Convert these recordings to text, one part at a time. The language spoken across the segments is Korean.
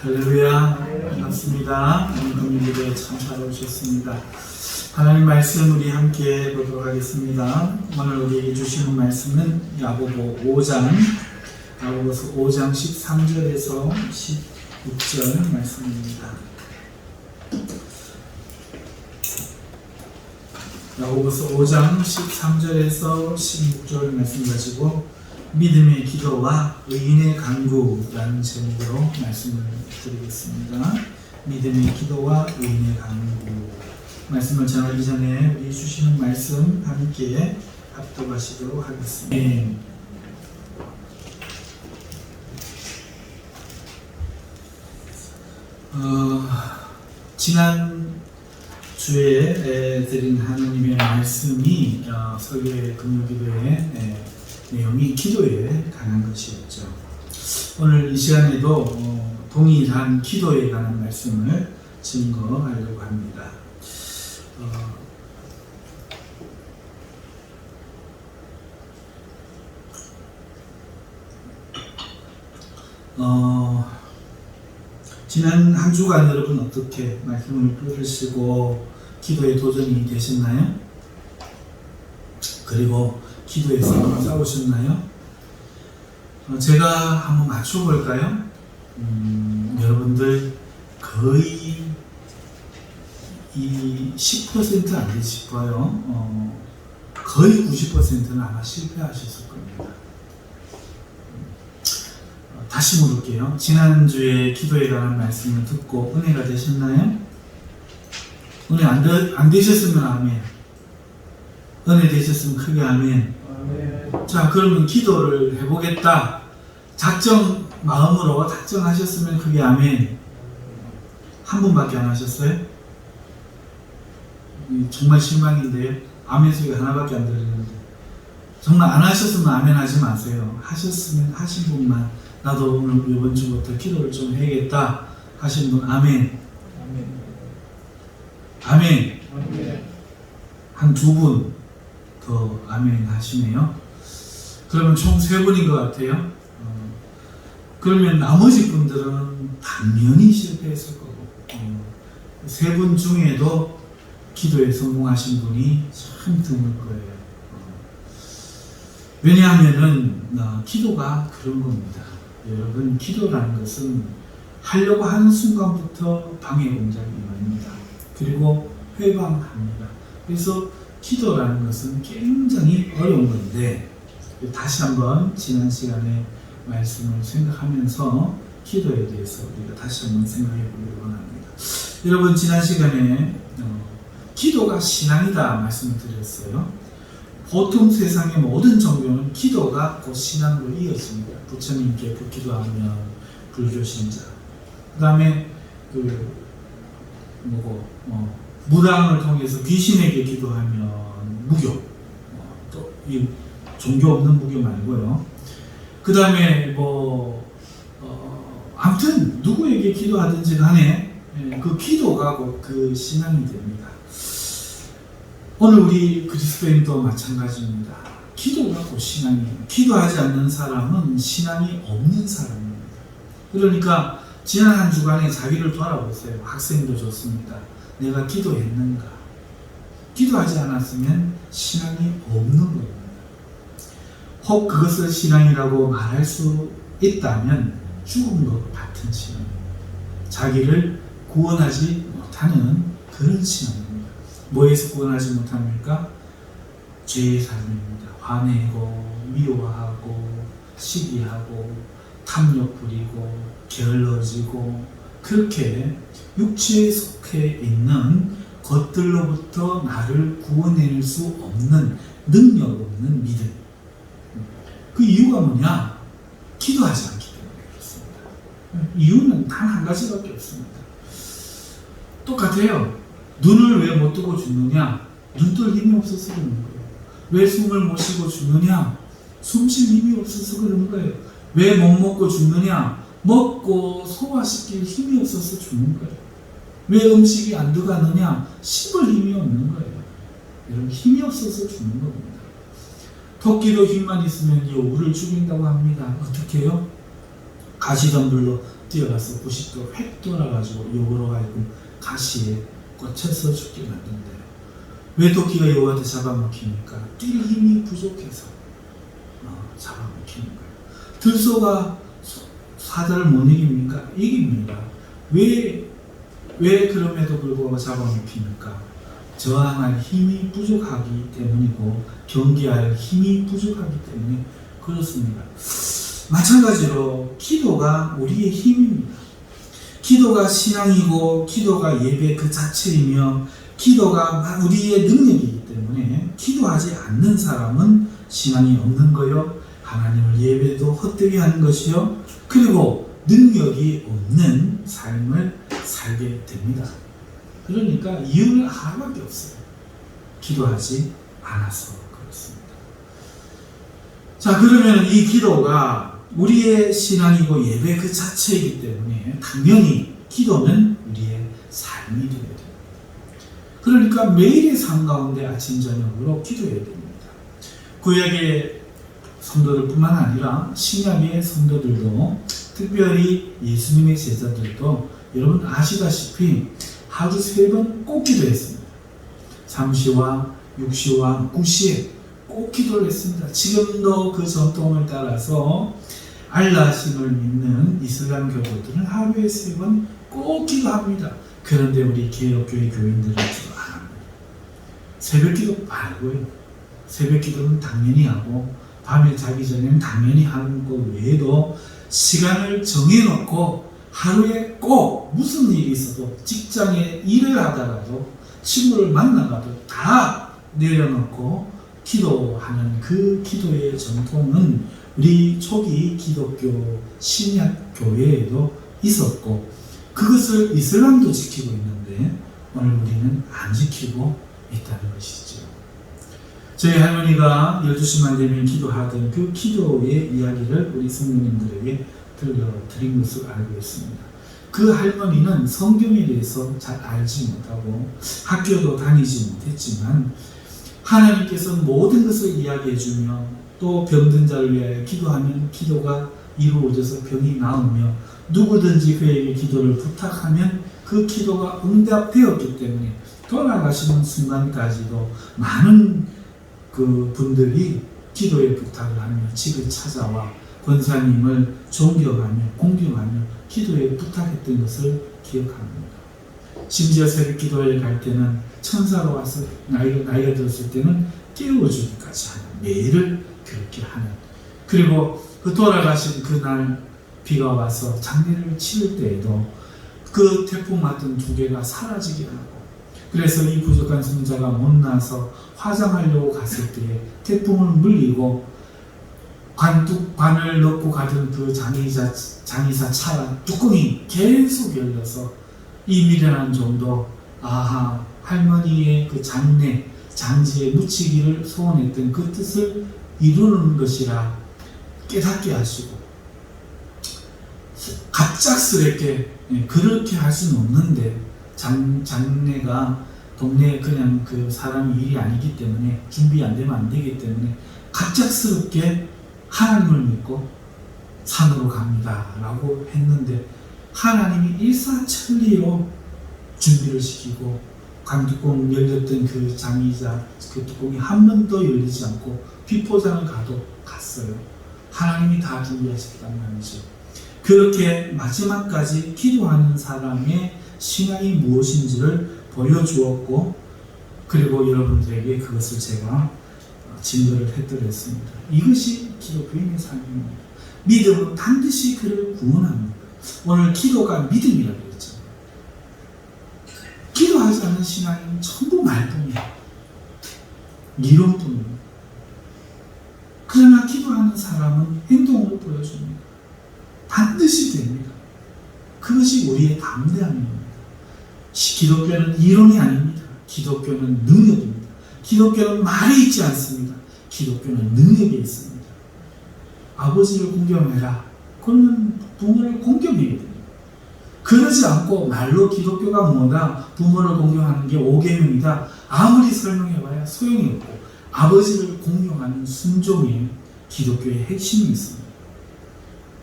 할렐루야, 반갑습니다. 오늘 예배에 참 잘 오셨습니다. 하나님 말씀 우리 함께 보도록 하겠습니다. 오늘 우리에게 주시는 말씀은 야고보서 5장 13절에서 16절 말씀입니다. 야고보서 5장 13절에서 16절 말씀 가지고 믿음의 기도와 의인의 간구라는 제목으로 말씀을 드리겠습니다. 믿음의 기도와 의인의 간구. 말씀을 전하기 전에 우리 주시는 말씀 함께 합독하시도록 하겠습니다. 지난 주에 드린 하나님의 말씀이 설교의 금요기도의 내용이 기도에 관한 것이었죠. 오늘 이 시간에도 동일한 기도에 관한 말씀을 증거하려고 합니다. 지난 한 주간 여러분 어떻게 말씀을 들으시고 기도에 도전이 되셨나요? 그리고 기도에서 싸우셨나요? 제가 한번 맞춰볼까요? 여러분들 거의 10% 안 되지 싶어요. 거의 90%는 아마 실패하셨을 겁니다. 다시 물을게요. 지난주에 기도에 관한 말씀을 듣고 은혜가 되셨나요? 은혜 안 되셨으면 아멘. 은혜 되셨으면 크게 아멘. 자, 그러면 기도를 해보겠다. 마음으로 작정하셨으면 크게 아멘. 한 분밖에 안 하셨어요? 정말 실망인데요. 아멘 소리가 하나밖에 안 들리는데. 정말 안 하셨으면 아멘 하지 마세요. 하셨으면 하신 분만, 나도 오늘 이번 주부터 기도를 좀 해야겠다 하신 분 아멘. 아멘. 한 두 분 더 아멘 하시네요. 그러면 총 3분인 것 같아요. 그러면 나머지 분들은 당연히 실패했을 거고, 3분 중에도 기도에 성공하신 분이 참 드물 거예요. 왜냐하면은 기도가 그런 겁니다. 여러분, 기도라는 것은 하려고 하는 순간부터 방해 공작이 일어납니다. 그리고 회방합니다. 그래서 기도라는 것은 굉장히 어려운 건데, 다시 한번 지난 시간에 말씀을 생각하면서 기도에 대해서 우리가 다시 한번 생각해 보기를 원합니다. 여러분, 지난 시간에 기도가 신앙이다 말씀을 드렸어요. 보통 세상의 모든 종교는 기도가 곧 신앙으로 이어집니다. 부처님께 기도하면 불교신자, 그 다음에 무당을 통해서 귀신에게 기도하면 무교, 또 이 종교 없는 무교 말고요. 그 다음에 아무튼 누구에게 기도하든지 간에 그 기도가 곧 그 신앙이 됩니다. 오늘 우리 그리스도인도 마찬가지입니다. 기도가 곧 신앙이에요. 기도하지 않는 사람은 신앙이 없는 사람입니다. 그러니까 지난 한 주간에 자기를 돌아보세요. 학생도 좋습니다. 내가 기도했는가? 기도하지 않았으면 신앙이 없는 겁니다. 혹 그것을 신앙이라고 말할 수 있다면 죽은 것 같은 신앙입니다. 자기를 구원하지 못하는 그런 신앙입니다. 뭐에서 구원하지 못합니까? 죄의 삶입니다. 화내고 미워하고 시기하고 탐욕 부리고 게을러지고, 그렇게 육체에 속해 있는 것들로부터 나를 구원해낼 수 없는, 능력 없는 믿음. 그 이유가 뭐냐? 기도하지 않기 때문에 그렇습니다. 이유는 단 한 가지밖에 없습니다. 똑같아요. 눈을 왜 못 뜨고 죽느냐? 눈 뜰 힘이 없어서 그러는 거예요. 왜 숨을 못 쉬고 죽느냐? 숨 쉴 힘이 없어서 그러는 거예요. 왜 못 먹고 죽느냐? 먹고 소화시킬 힘이 없어서 죽는 거예요. 왜 음식이 안 들어가느냐? 씹을 힘이 없는 거예요. 여러분, 힘이 없어서 죽는 겁니다. 토끼도 힘만 있으면 여우를 죽인다고 합니다. 어떻게 해요? 가시덤불로 뛰어가서 90도 획 돌아가지고 요거로 하여금 가시에 꽂혀서 죽게 만든대요. 왜 도끼가 요한테 잡아먹힙니까? 뛸 힘이 부족해서 잡아먹히는 거예요. 들소가 사자를 못 이깁니까? 이깁니다. 왜 그럼에도 불구하고 잡아먹힙니까? 저항할 힘이 부족하기 때문이고 경계할 힘이 부족하기 때문에 그렇습니다. 마찬가지로 기도가 우리의 힘입니다. 기도가 신앙이고 기도가 예배 그 자체이며 기도가 우리의 능력이기 때문에 기도하지 않는 사람은 신앙이 없는 거요, 하나님을 예배도 헛되게 하는 것이요, 그리고 능력이 없는 삶을 살게 됩니다. 그러니까 이유는 하나밖에 없어요. 기도하지 않아서 그렇습니다. 자, 그러면 이 기도가 우리의 신앙이고 예배 그 자체이기 때문에 당연히 기도는 우리의 삶이 되게 됩니다. 그러니까 매일의 삶 가운데 아침 저녁으로 기도해야 됩니다. 구약의 성도들 뿐만 아니라 신약의 성도들도, 특별히 예수님의 제자들도 여러분 아시다시피 하루 3번 꼭 기도했습니다. 3시와 6시와 9시에 꼭 기도를 했습니다. 지금도 그 전통을 따라서 알라신을 믿는 이슬람 교도들은 하루에 3번 꼭 기도합니다. 그런데 우리 개혁교회 교인들은 기도 안 합니다. 새벽 기도 말고요. 새벽 기도는 당연히 하고 밤에 자기 전에는 당연히 하는 것 외에도 시간을 정해놓고 하루에 꼭 무슨 일이 있어도 직장에 일을 하다가도 친구를 만나가도 다 내려놓고 기도하는 그 기도의 전통은 우리 초기 기독교 신약 교회에도 있었고 그것을 이슬람도 지키고 있는데 오늘 우리는 안 지키고 있다는 것이죠. 저희 할머니가 12시만 되면 기도하던 그 기도의 이야기를 우리 성도님들에게 들려드린 것을 알고 있습니다. 그 할머니는 성경에 대해서 잘 알지 못하고 학교도 다니지 못했지만 하나님께서 모든 것을 이야기해주며 또 병든 자를 위하여 기도하면 기도가 이루어져서 병이 나으며 누구든지 그에게 기도를 부탁하면 그 기도가 응답되었기 때문에 돌아가시는 순간까지도 많은 그 분들이 기도의 부탁을 하며 집에 찾아와 권사님을 존경하며 공경하며 기도에 부탁했던 것을 기억합니다. 심지어 새벽 기도에 갈 때는 천사가 와서 나이가 들었을 때는 깨워주기까지 하는, 매일을 그렇게 하는, 그리고 그 돌아가신 그날 비가 와서 장례를 치를 때에도 그 태풍 맞던 2개가 사라지게 하고, 그래서 이 부족한 손자가 못 나서 화장하려고 갔을 때에 태풍을 물리고 관을 넣고 가던 그 장의사 차 뚜껑이 계속 열려서 이 미련한 종도 아하, 할머니의 그 장지에 묻히기를 소원했던 그 뜻을 이루는 것이라 깨닫게 하시고, 갑작스럽게 그렇게 할 수는 없는데 장례가 동네에 그냥 그 사람 일이 아니기 때문에 준비 안 되면 안 되기 때문에 갑작스럽게 하나님을 믿고 산으로 갑니다 라고 했는데 하나님이 일사천리로 준비를 시키고 관뚜껑 열렸던 그 장의자 그 뚜껑이 한 번도 열리지 않고 비포장을 가도 갔어요. 하나님이 다 준비하셨단 말이죠. 그렇게 마지막까지 기도하는 사람의 신앙이 무엇인지를 보여주었고, 그리고 여러분들에게 그것을 제가 진도를 해드렸습니다. 이것이 기독교인의 삶입니다. 믿음은 반드시 그를 구원합니다. 오늘 기도가 믿음이라고 했죠. 기도하지 않는 신앙은 전부 말뿐이에요. 이론뿐입니다. 그러나 기도하는 사람은 행동으로 보여줍니다. 반드시 됩니다. 그것이 우리의 담대함입니다. 기독교는 이론이 아닙니다. 기독교는 능력입니다. 기독교는 말이 있지 않습니다. 기독교는 능력이 있습니다. 아버지를 공경해라. 그러면 부모를 공경해야 됩니다. 그러지 않고 말로 기독교가 뭐다, 부모를 공경하는 게 5계명이다 아무리 설명해봐야 소용이 없고, 아버지를 공경하는 순종이 기독교의 핵심이 있습니다.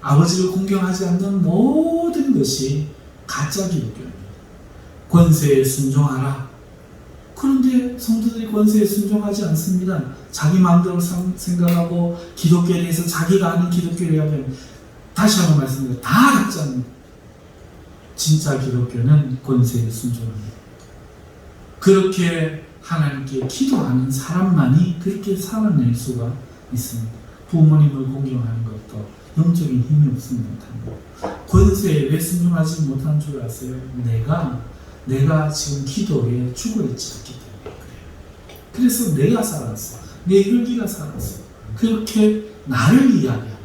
아버지를 공경하지 않는 모든 것이 가짜 기독교입니다. 권세에 순종하라. 그런데 성도들이 권세에 순종하지 않습니다. 자기 마음대로 생각하고 기독교에 대해서 자기가 아는 기독교를 이야기하면, 다시 한번 말씀드려요. 다 가짜입니다. 진짜 기독교는 권세에 순종합니다. 그렇게 하나님께 기도하는 사람만이 그렇게 살아낼 수가 있습니다. 부모님을 공경하는 것도 영적인 힘이 없습니다. 권세에 왜 순종하지 못한 줄 아세요? 내가 지금 기도에 죽어있지 않기 때문에 그래요. 그래서 내가 살았어. 내 혈기가 살았어. 그렇게 나를 이야기하는 거예요.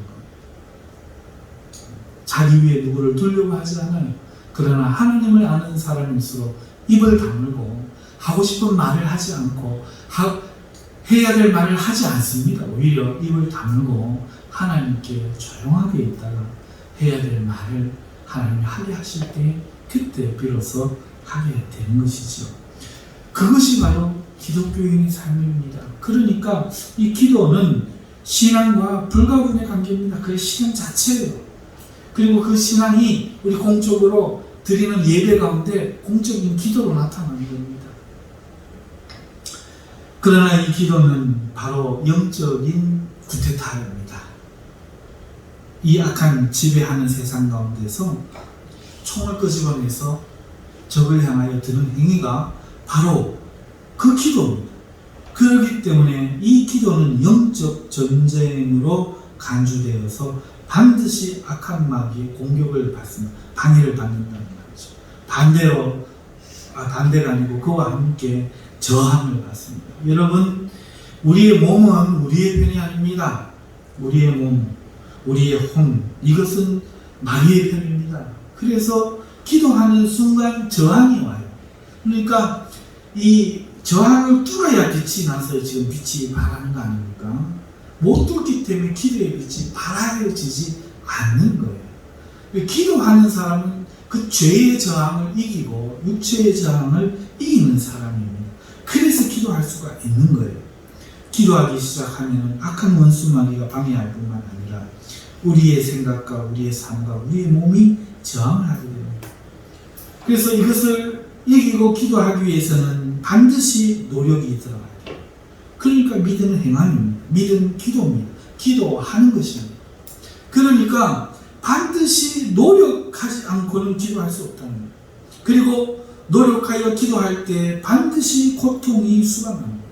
자기 위에 누구를 두려고 하지 않아요. 그러나 하나님을 아는 사람일수록 입을 다물고 하고 싶은 말을 하지 않고 해야 될 말을 하지 않습니다. 오히려 입을 다물고 하나님께 조용하게 있다가 해야 될 말을 하나님이 하게 하실 때 그때 비로소 하게 되는 것이죠. 그것이 바로 기독교인의 삶입니다. 그러니까 이 기도는 신앙과 불가분의 관계입니다. 그 신앙 자체예요. 그리고 그 신앙이 우리 공적으로 드리는 예배 가운데 공적인 기도로 나타나는 겁니다. 그러나 이 기도는 바로 영적인 구테타입니다. 이 악한 지배하는 세상 가운데서 총을 끄집어내서 적을 향하여 드는 행위가 바로 그 기도입니다. 그렇기 때문에 이 기도는 영적 전쟁으로 간주되어서 반드시 악한 마귀의 공격을 받습니다. 방해를 받는다는 말이죠. 반대가 아니고 그와 함께 저항을 받습니다. 여러분, 우리의 몸은 우리의 편이 아닙니다. 우리의 몸, 우리의 혼, 이것은 마귀의 편입니다. 그래서 기도하는 순간 저항이 와요. 그러니까 이 저항을 뚫어야 빛이 나서 지금 빛이 발하는 거 아닙니까? 못 뚫기 때문에 기도의 빛이 발하여지지 않는 거예요. 기도하는 사람은 그 죄의 저항을 이기고 육체의 저항을 이기는 사람입니다. 그래서 기도할 수가 있는 거예요. 기도하기 시작하면 악한 원수 마귀가 방해할 뿐만 아니라 우리의 생각과 우리의 삶과 우리의 몸이 저항을 하게 됩니다. 그래서 이것을 이기고 기도하기 위해서는 반드시 노력이 들어가야 돼요. 그러니까 믿음은 행함입니다. 믿음은 기도입니다. 기도하는 것입니다. 그러니까 반드시 노력하지 않고는 기도할 수 없다는 거예요. 그리고 노력하여 기도할 때 반드시 고통이 수반합니다.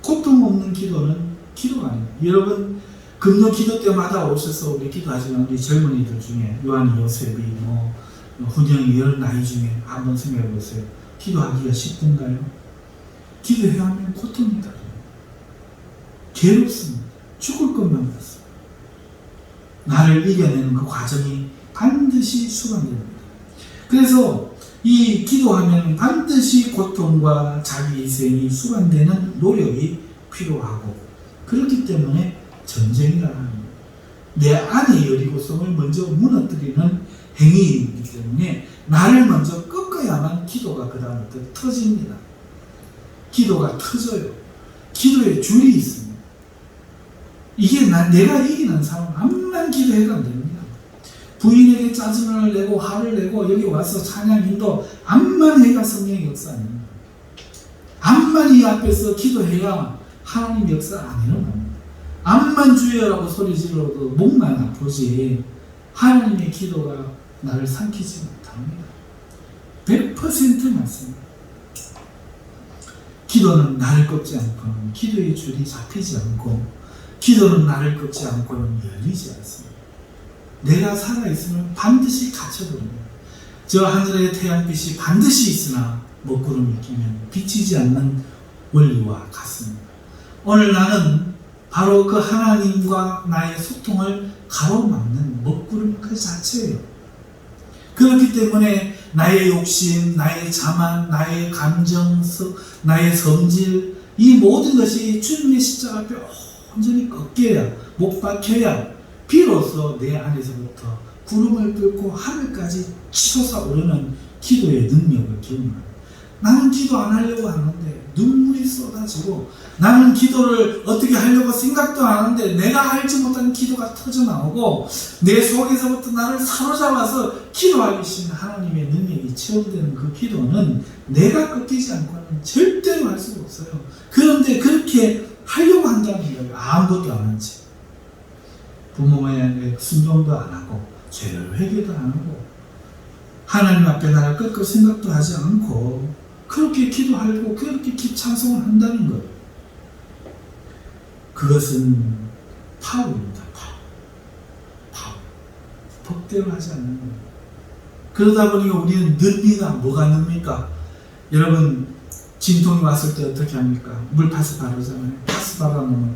고통 없는 기도는 기도가 아닙니다. 여러분, 금요 기도 때마다 오셔서 우리 기도하시는 우리 젊은이들 중에 요한 요셉이 훈영이 이런 나이 중에 한번 생각해 보세요. 기도하기가 쉽던가요? 기도해야 하면 고통이 따라요. 괴롭습니다. 죽을 것만 같습니다. 나를 이겨내는 그 과정이 반드시 수반됩니다. 그래서 이 기도하면 반드시 고통과 자기 희생이 수반되는 노력이 필요하고, 그렇기 때문에 전쟁이라는 겁니다. 내 안의 여리고성을 먼저 무너뜨리는 행위이기 때문에 나를 먼저 꺾어야만 기도가 그 다음부터 터집니다. 기도가 터져요. 기도에 줄이 있습니다. 이게 내가 이기는 사람 암만 기도해도 안 됩니다. 부인에게 짜증을 내고 화를 내고 여기 와서 찬양 인도 암만 해가 성령의 역사 아닙니다. 암만 이 앞에서 기도해야 하나님 역사 안 일어납니다. 암만 주여라고 소리 질러도 목만 아프지 하나님의 기도가 나를 삼키지 못합니다. 100% 맞습니다. 기도는 나를 꺾지 않고는 기도의 줄이 잡히지 않고, 기도는 나를 꺾지 않고는 열리지 않습니다. 내가 살아있으면 반드시 갇혀버립니다. 저 하늘의 태양빛이 반드시 있으나 먹구름이 끼면 비치지 않는 원리와 같습니다. 오늘 나는 바로 그 하나님과 나의 소통을 가로막는 먹구름 그 자체예요. 그렇기 때문에 나의 욕심, 나의 자만, 나의 감정, 나의 성질, 이 모든 것이 주님의 십자가 앞에 온전히 꺾여야, 못 박혀야 비로소 내 안에서부터 구름을 뚫고 하늘까지 솟아오르는 기도의 능력을 경험합니다. 나는 기도 안 하려고 하는데 눈물이 쏟아지고, 나는 기도를 어떻게 하려고 생각도 안 하는데 내가 알지 못한 기도가 터져나오고, 내 속에서부터 나를 사로잡아서 기도하기 싫은 하나님의 능력이 체험되는 그 기도는 내가 꺾이지 않고는 절대로 할 수가 없어요. 그런데 그렇게 하려고 한다는 거예요. 아무것도 안 한 채. 부모의 순종도 안 하고, 죄를 회개도 안 하고, 하나님 앞에 나를 꺾을 생각도 하지 않고, 그렇게 기도하고 그렇게 찬송을 한다는 거예요. 그것은 파울입니다. 파울. 법대로 하지 않는 거예요. 그러다 보니까 우리는 늡니다. 뭐가 늡니까? 여러분, 진통이 왔을 때 어떻게 합니까? 물파스 바르잖아요. 파스 바르면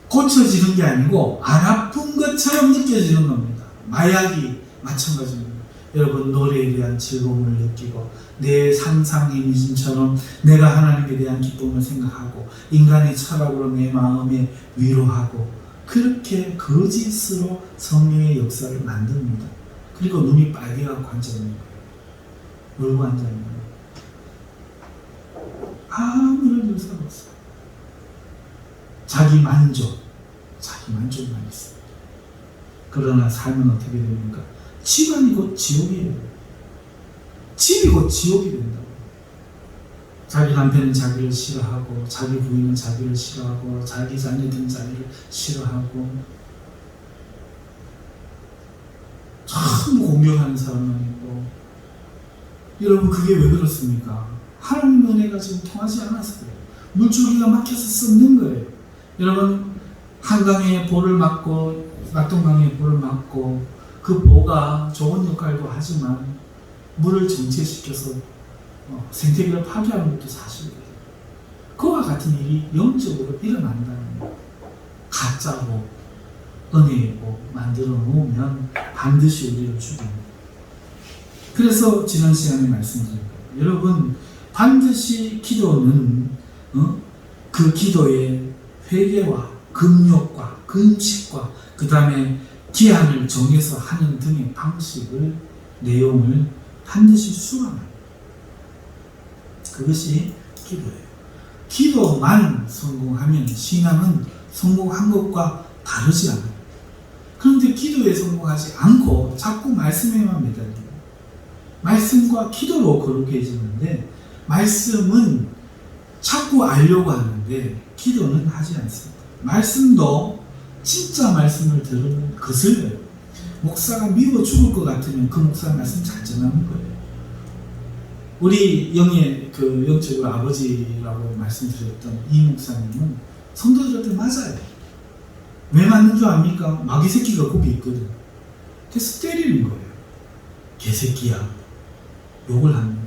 고쳐지는 게 아니고 안 아픈 것처럼 느껴지는 겁니다. 마약이 마찬가지입니다. 여러분, 노래에 대한 즐거움을 느끼고, 내 상상 이미진처럼 내가 하나님에 대한 기쁨을 생각하고, 인간의 철학으로 내 마음에 위로하고, 그렇게 거짓으로 성령의 역사를 만듭니다. 그리고 눈이 빨개갖고 앉아있는 거예요. 울고 앉아있는 거예요. 아무런 역사가 없어요. 자기 만족만 있어요. 그러나 삶은 어떻게 됩니까? 집안이 곧 지옥이에요. 집이 곧 지옥이 된다고. 자기 남편은 자기를 싫어하고, 자기 부인은 자기를 싫어하고, 자기 자녀들은 자기를 싫어하고, 참 공격하는 사람만 있고. 여러분, 그게 왜 그렇습니까? 하나님의 은혜가 지금 통하지 않아서 그래요. 물줄기가 막혀서 썩는 거예요. 여러분, 한강에 볼을 맞고 낙동강에 볼을 맞고, 그 보가 좋은 역할도 하지만 물을 정체시켜서 생태계를 파괴하는 것도 사실이에요. 그와 같은 일이 영적으로 일어난다는 거예요. 가짜고 은혜이고 만들어 놓으면 반드시 우리를 죽입니다. 그래서 지난 시간에 말씀드린 거예요. 여러분, 반드시 기도는 그 기도의 회개와 금욕과 금식과 그 다음에 기한을 정해서 하는 등의 방식을, 내용을 반드시 수강합니다. 그것이 기도예요. 기도만 성공하면 신앙은 성공한 것과 다르지 않아요. 그런데 기도에 성공하지 않고 자꾸 말씀에만 매달려요. 말씀과 기도로 거룩해지는데, 말씀은 자꾸 알려고 하는데 기도는 하지 않습니다. 말씀도 진짜 말씀을 들으면 거슬려요. 목사가 미워 죽을 것 같으면 그 목사 말씀 잘 전하는 거예요. 우리 영적으로 아버지라고 말씀드렸던 이 목사님은 성도들한테 맞아요. 왜 맞는 줄 압니까? 마귀 새끼가 거기 있거든. 그래서 때리는 거예요. 개새끼야. 욕을 합니다.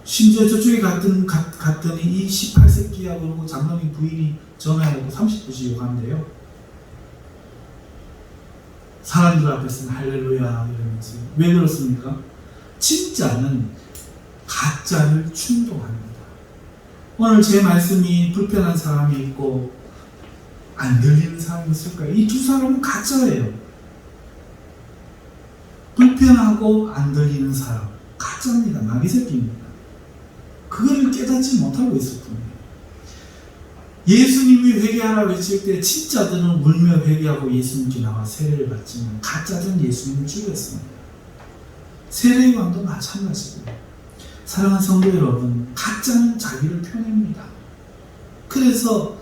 심지어 저쪽에 갔더니 이 18새끼야 그러고 장로님 부인이 전화해서 30분씩 욕한대요. 사람들 앞에서는 할렐루야 이러면서. 왜 그렇습니까? 진짜는 가짜를 충동합니다. 오늘 제 말씀이 불편한 사람이 있고 안 들리는 사람이 있을 거예요. 이 두 사람은 가짜예요. 불편하고 안 들리는 사람 가짜입니다. 마귀 새끼입니다. 그거를 깨닫지 못하고 있을 뿐이에요. 예수님이 회개하라 외칠 때 진짜들은 울며 회개하고 예수님께 나와 세례를 받지만 가짜들은 예수님을 죽였습니다. 세례요한도 마찬가지고요. 사랑하는 성도 여러분, 가짜는 자기를 펴냅니다. 그래서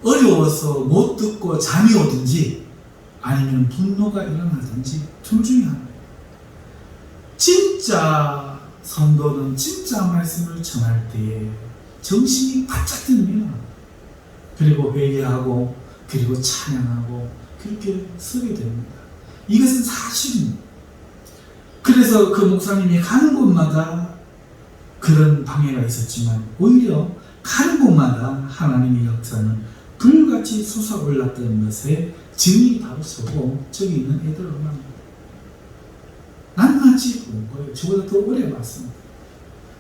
어려워서 못 듣고 잠이 오든지 아니면 분노가 일어나든지 둘 중에 하나예요. 진짜 성도는 진짜 말씀을 전할 때에 정신이 바짝 듭니다. 그리고 회개하고 그리고 찬양하고 그렇게 서게 됩니다. 이것은 사실입니다. 그래서 그 목사님이 가는 곳마다 그런 방해가 있었지만 오히려 가는 곳마다 하나님의 역사는 불같이 솟아올랐던 것에 증인이 바로 서고 저기 있는 애들을 만나요. 난 마치 본 거예요. 저보다 더 오래 봤습니다.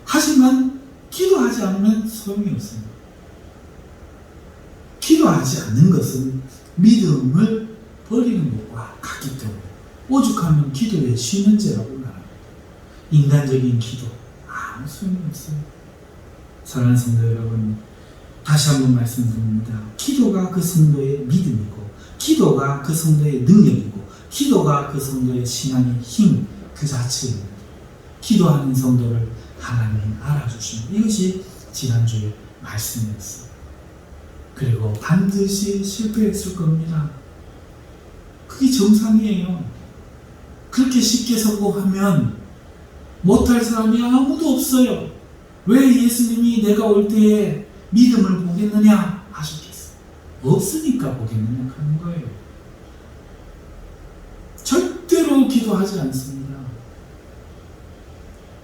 하지만 기도하지 않으면 소용이 없습니다. 기도하지 않는 것은 믿음을 버리는 것과 같기 때문에 오죽하면 기도에 쉬는 죄라고 말합니다. 인간적인 기도, 아무 소용이 없어요. 사랑하는 성도 여러분, 다시 한번 말씀드립니다. 기도가 그 성도의 믿음이고, 기도가 그 성도의 능력이고, 기도가 그 성도의 신앙의 힘 그 자체입니다. 기도하는 성도를 하나님이 알아주십니다. 이것이 지난주의 말씀이었어요. 그리고 반드시 실패했을 겁니다. 그게 정상이에요. 그렇게 쉽게 성공하면 못할 사람이 아무도 없어요. 왜 예수님이 내가 올 때에 믿음을 보겠느냐 하셨겠어요. 없으니까 보겠느냐 하는 거예요. 절대로 기도하지 않습니다.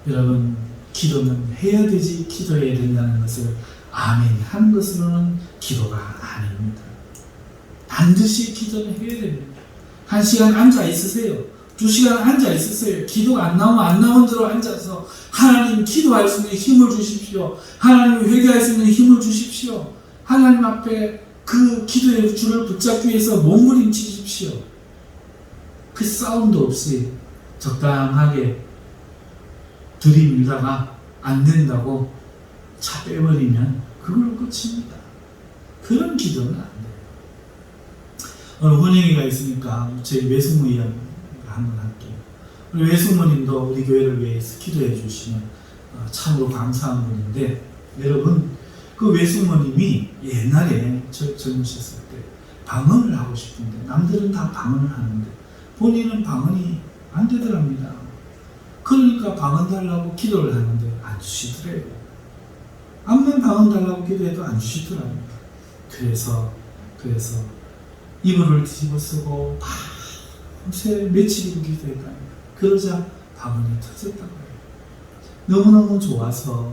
여러분, 기도는 해야 되지 기도해야 된다는 것을 아멘 하는 것으로는 기도가 아닙니다. 반드시 기도는 해야 됩니다. 1시간 앉아 있으세요. 2시간 앉아 있으세요. 기도가 안 나오면 안 나온 대로 앉아서 하나님 기도할 수 있는 힘을 주십시오. 하나님 회개할 수 있는 힘을 주십시오. 하나님 앞에 그 기도의 줄을 붙잡기 위해서 몸부림치십시오. 그 싸움도 없이 적당하게 들이밀다가 안 된다고 차 빼버리면 그걸로 끝입니다. 그런 기도는 안 돼요. 오늘 혼영이가 있으니까 저희 외숙모 이야기 한번 할게요. 우리 외숙모님도 우리 교회를 위해서 기도해 주시면 참으로 감사한 분인데, 여러분, 그 외숙모님이 옛날에 젊으셨을 때 방언을 하고 싶은데, 남들은 다 방언을 하는데 본인은 방언이 안 되더랍니다. 그러니까 방언 달라고 기도를 하는데 안 주시더래요. 암만 방언 달라고 기도해도 안 주시더랍니다. 그래서 이불을 뒤집어 쓰고 밤새 며칠이고 기도했답니다. 그러자 방언이 터졌다고 해요. 너무너무 좋아서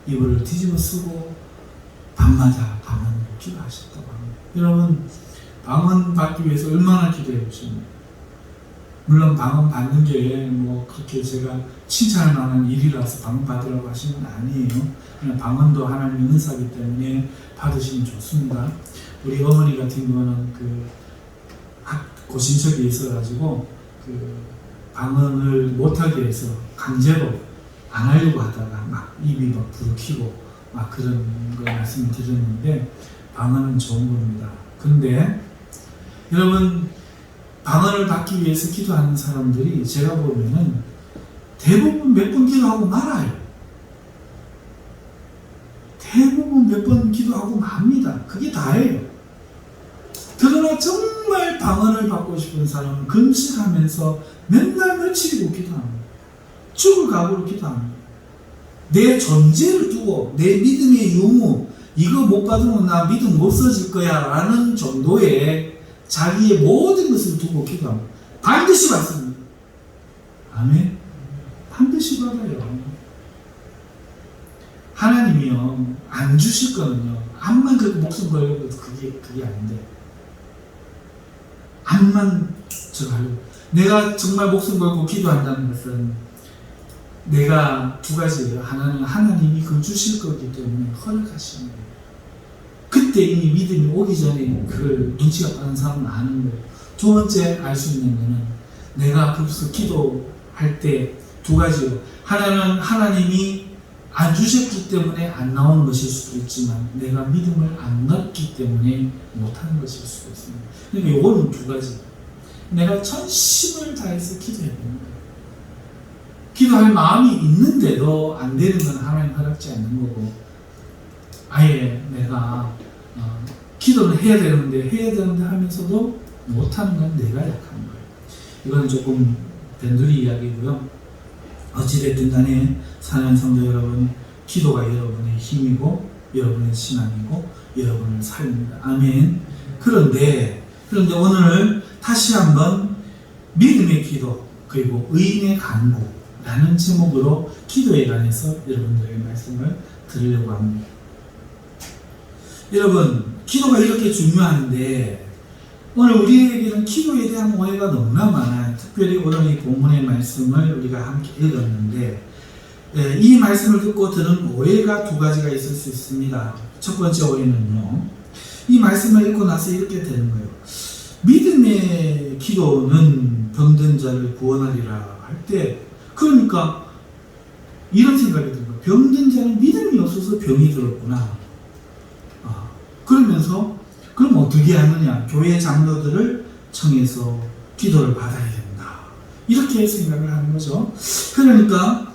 이불을 뒤집어 쓰고 밤마다 방언으로 기도하셨다고 합니다. 여러분, 방언 받기 위해서 얼마나 기도해 보십니까? 물론 방언 받는 게 뭐 그렇게 제가 칭찬할 만한 일이라서 방언 받으라고 하시는 건 아니에요. 그냥 방언도 하나님의 은사이기 때문에 받으시면 좋습니다. 우리 어머니 같은 경우는 고신척이 있어가지고 방언을 못하게 해서 강제로 안 하려고 하다가 막 입이 막 부르키고 막 그런 거 말씀드렸는데, 방언은 좋은 겁니다. 근데 여러분, 방언을 받기 위해서 기도하는 사람들이 제가 보면은 대부분 몇 번 기도하고 말아요. 대부분 몇 번 기도하고 맙니다. 그게 다예요. 그러나 정말 방언을 받고 싶은 사람은 금식하면서 맨날 며칠이고 기도합니다. 죽을 각오로 기도합니다. 내 존재를 두고 내 믿음의 유무, 이거 못 받으면 나 믿음 없어질 거야 라는 정도의 자기의 모든 것을 두고 기도합니다. 반드시 받습니다. 아멘. 반드시 받아요. 하나님이요, 안 주실 거는요, 암만 그 목숨 걸려도 그게 아닌데, 암만 하려고. 내가 정말 목숨 걸고 기도한다는 것은 내가 두 가지예요. 하나는 하나님이 그걸 주실 거기 때문에 허락하시는 거예요. 그때 이미 믿음이 오기 전에 그걸 눈치가 빠른 사람은 아는 거예요. 두 번째 알 수 있는 거는 내가 거기서 기도할 때 두 가지로, 하나는 하나님이 안 주셨기 때문에 안 나오는 것일 수도 있지만 내가 믿음을 안 넣었기 때문에 못하는 것일 수도 있습니다. 그러니까 이거는 두 가지. 내가 전심을 다해서 기도해야 됩니다. 기도할 마음이 있는데도 안 되는 건 하나님 허락지 않는 거고, 아예 내가 기도를 해야 되는데 하면서도 못하는 건 내가 약한 거예요. 이건 조금 변두리 이야기고요. 어찌됐든 간에 사랑하는 성도 여러분, 기도가 여러분의 힘이고 여러분의 신앙이고 여러분의 삶입니다. 아멘. 그런데 오늘 다시 한번 믿음의 기도 그리고 의인의 간구라는 제목으로 기도에 관해서 여러분들에게 말씀을 드리려고 합니다. 여러분, 기도가 이렇게 중요한데 오늘 우리에게는 기도에 대한 오해가 너무나 많아요. 특별히 오늘 이 본문의 말씀을 우리가 함께 읽었는데, 이 말씀을 듣고 드는 오해가 두 가지가 있을 수 있습니다. 첫 번째 오해는요, 이 말씀을 읽고 나서 이렇게 되는 거예요. 믿음의 기도는 병든 자를 구원하리라 할 때, 그러니까 이런 생각이 든 거예요. 병든 자는 믿음이 없어서 병이 들었구나. 그러면서 그럼 어떻게 하느냐? 교회 장로들을 청해서 기도를 받아야 된다. 이렇게 생각을 하는 거죠. 그러니까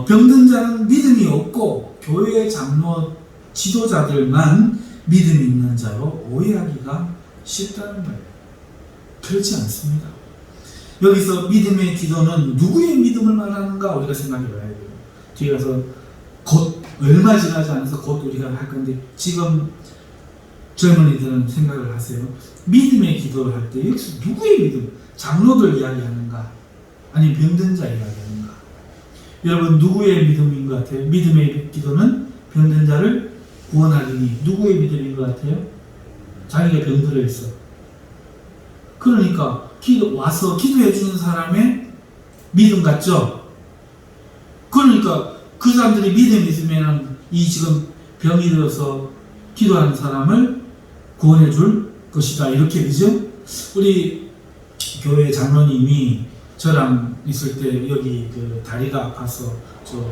병든 자는 믿음이 없고 교회 장로 지도자들만 믿음이 있는 자로 오해하기가 쉽다는 거예요. 그렇지 않습니다. 여기서 믿음의 기도는 누구의 믿음을 말하는가 우리가 생각해 봐야 돼요. 뒤에 가서 곧 얼마 지나지 않아서 곧 우리가 할 건데 지금 젊은이들은 생각을 하세요. 믿음의 기도를 할 때 여기서 누구의 믿음? 장로들 이야기하는가? 아니 병든 자 이야기하는가? 여러분 누구의 믿음인 것 같아요? 믿음의 기도는 병든 자를 구원하리니 누구의 믿음인 것 같아요? 자기가 병들어 있어. 그러니까 와서 기도해 주는 사람의 믿음 같죠? 그러니까 그 사람들이 믿음이 있으면 이 지금 병이 들어서 기도하는 사람을 구원해 줄 것이다. 이렇게 그죠? 우리 교회 장로님이 저랑 있을 때 여기 그 다리가 아파서 저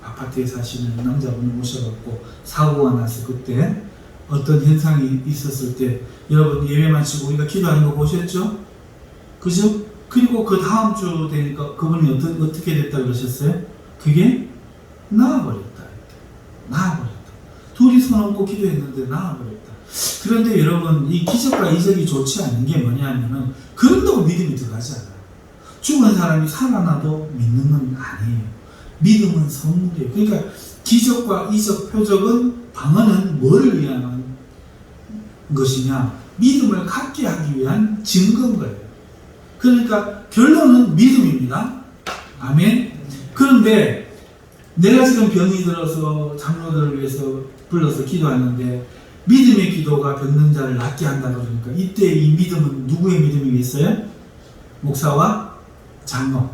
아파트에 사시는 남자분을 모셔갖고 사고가 났을 그때 어떤 현상이 있었을 때 여러분 예배 마치고 우리가 기도하는 거 보셨죠? 그죠? 그리고 그 다음 주 되니까 그분이 어떻게 됐다 그러셨어요? 그게 나아버렸다. 나아버렸다. 둘이 손 얹고 기도했는데 나아버렸다. 그런데 여러분 이 기적과 이적이 좋지 않은 게 뭐냐면은 그런다고 믿음이 들어가지 않아요. 죽은 사람이 살아나도 믿는 건 아니에요. 믿음은 선물이에요. 그러니까 기적과 이적, 표적은 방언은 뭐를 위한 것이냐? 믿음을 갖게 하기 위한 증거인 거예요. 그러니까 결론은 믿음입니다. 아멘. 그런데 내가 지금 병이 들어서 장로들을 위해서 불러서 기도하는데 믿음의 기도가 병든 자를 낫게 한다 그러니까 이때 이 믿음은 누구의 믿음이겠어요? 목사와 장로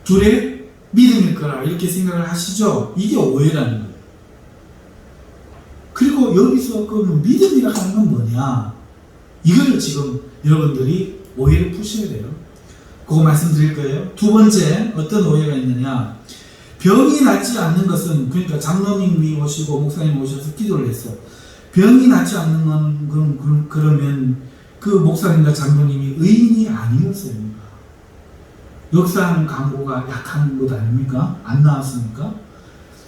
둘의 믿음일 거라 이렇게 생각을 하시죠? 이게 오해라는 거예요. 그리고 여기서 그러면 믿음이라 하는 건 뭐냐? 이걸 지금 여러분들이 오해를 푸셔야 돼요. 그거 말씀드릴 거예요. 두 번째 어떤 오해가 있느냐? 병이 낫지 않는 것은 그러니까 장로님이 오시고 목사님 오셔서 기도를 했어. 병이 낫지 않는 건 그러면 그 목사님과 장로님이 의인이 아니었습니까? 역사하는 강구가 약한 것 아닙니까? 안 나왔습니까?